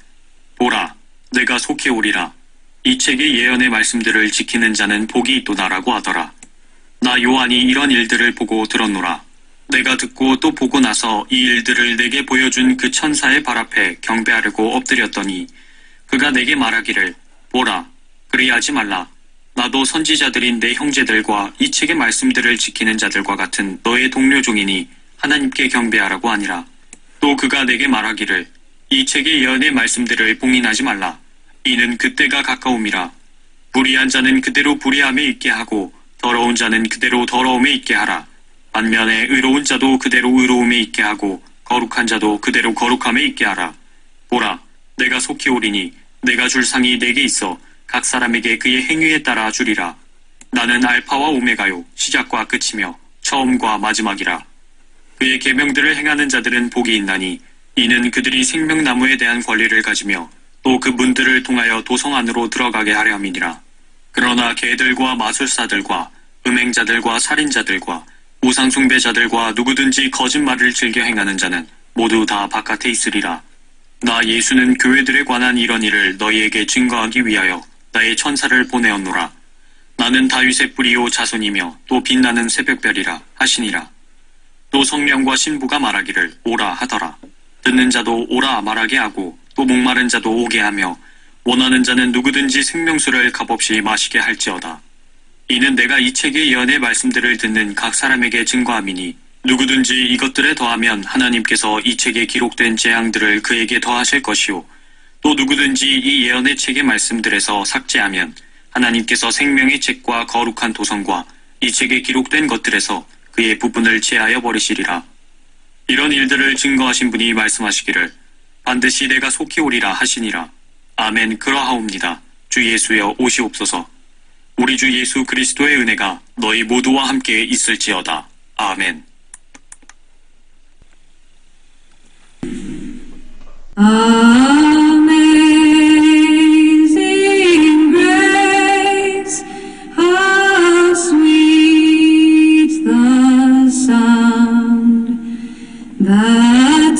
보라, 내가 속히 오리라. 이 책의 예언의 말씀들을 지키는 자는 복이 있도다라고 하더라. 나 요한이 이런 일들을 보고 들었노라. 내가 듣고 또 보고 나서 이 일들을 내게 보여준 그 천사의 발 앞에 경배하려고 엎드렸더니 그가 내게 말하기를 보라, 그리하지 말라. 나도 선지자들인 내 형제들과 이 책의 말씀들을 지키는 자들과 같은 너의 동료 종이니 하나님께 경배하라고 하니라. 또 그가 내게 말하기를 이 책의 예언의 말씀들을 봉인하지 말라. 이는 그때가 가까움이라. 불의한 자는 그대로 불의함에 있게 하고 더러운 자는 그대로 더러움에 있게 하라. 반면에 의로운 자도 그대로 의로움에 있게 하고 거룩한 자도 그대로 거룩함에 있게 하라. 보라, 내가 속히 오리니 내가 줄 상이 내게 있어 각 사람에게 그의 행위에 따라 주리라. 나는 알파와 오메가요 시작과 끝이며 처음과 마지막이라. 그의 계명들을 행하는 자들은 복이 있나니 이는 그들이 생명나무에 대한 권리를 가지며 또 그 문들을 통하여 도성 안으로 들어가게 하려 함이니라. 그러나 개들과 마술사들과 음행자들과 살인자들과 우상숭배자들과 누구든지 거짓말을 즐겨 행하는 자는 모두 다 바깥에 있으리라. 나 예수는 교회들에 관한 이런 일을 너희에게 증거하기 위하여 나의 천사를 보내었노라. 나는 다윗의 뿌리요 자손이며 또 빛나는 새벽별이라 하시니라. 또 성령과 신부가 말하기를 오라 하더라. 듣는 자도 오라 말하게 하고 또 목마른 자도 오게 하며 원하는 자는 누구든지 생명수를 값없이 마시게 할지어다. 이는 내가 이 책의 예언의 말씀들을 듣는 각 사람에게 증거함이니 누구든지 이것들에 더하면 하나님께서 이 책에 기록된 재앙들을 그에게 더하실 것이요 또 누구든지 이 예언의 책의 말씀들에서 삭제하면 하나님께서 생명의 책과 거룩한 도성과 이 책에 기록된 것들에서 그의 부분을 제하여 버리시리라. 이런 일들을 증거하신 분이 말씀하시기를 반드시 내가 속히 오리라 하시니라. 아멘. 그러하옵니다. 주 예수여 오시옵소서. 우리 주 예수 그리스도의 은혜가 너희 모두와 함께 있을지어다. 아멘. Amazing grace, how sweet the sound that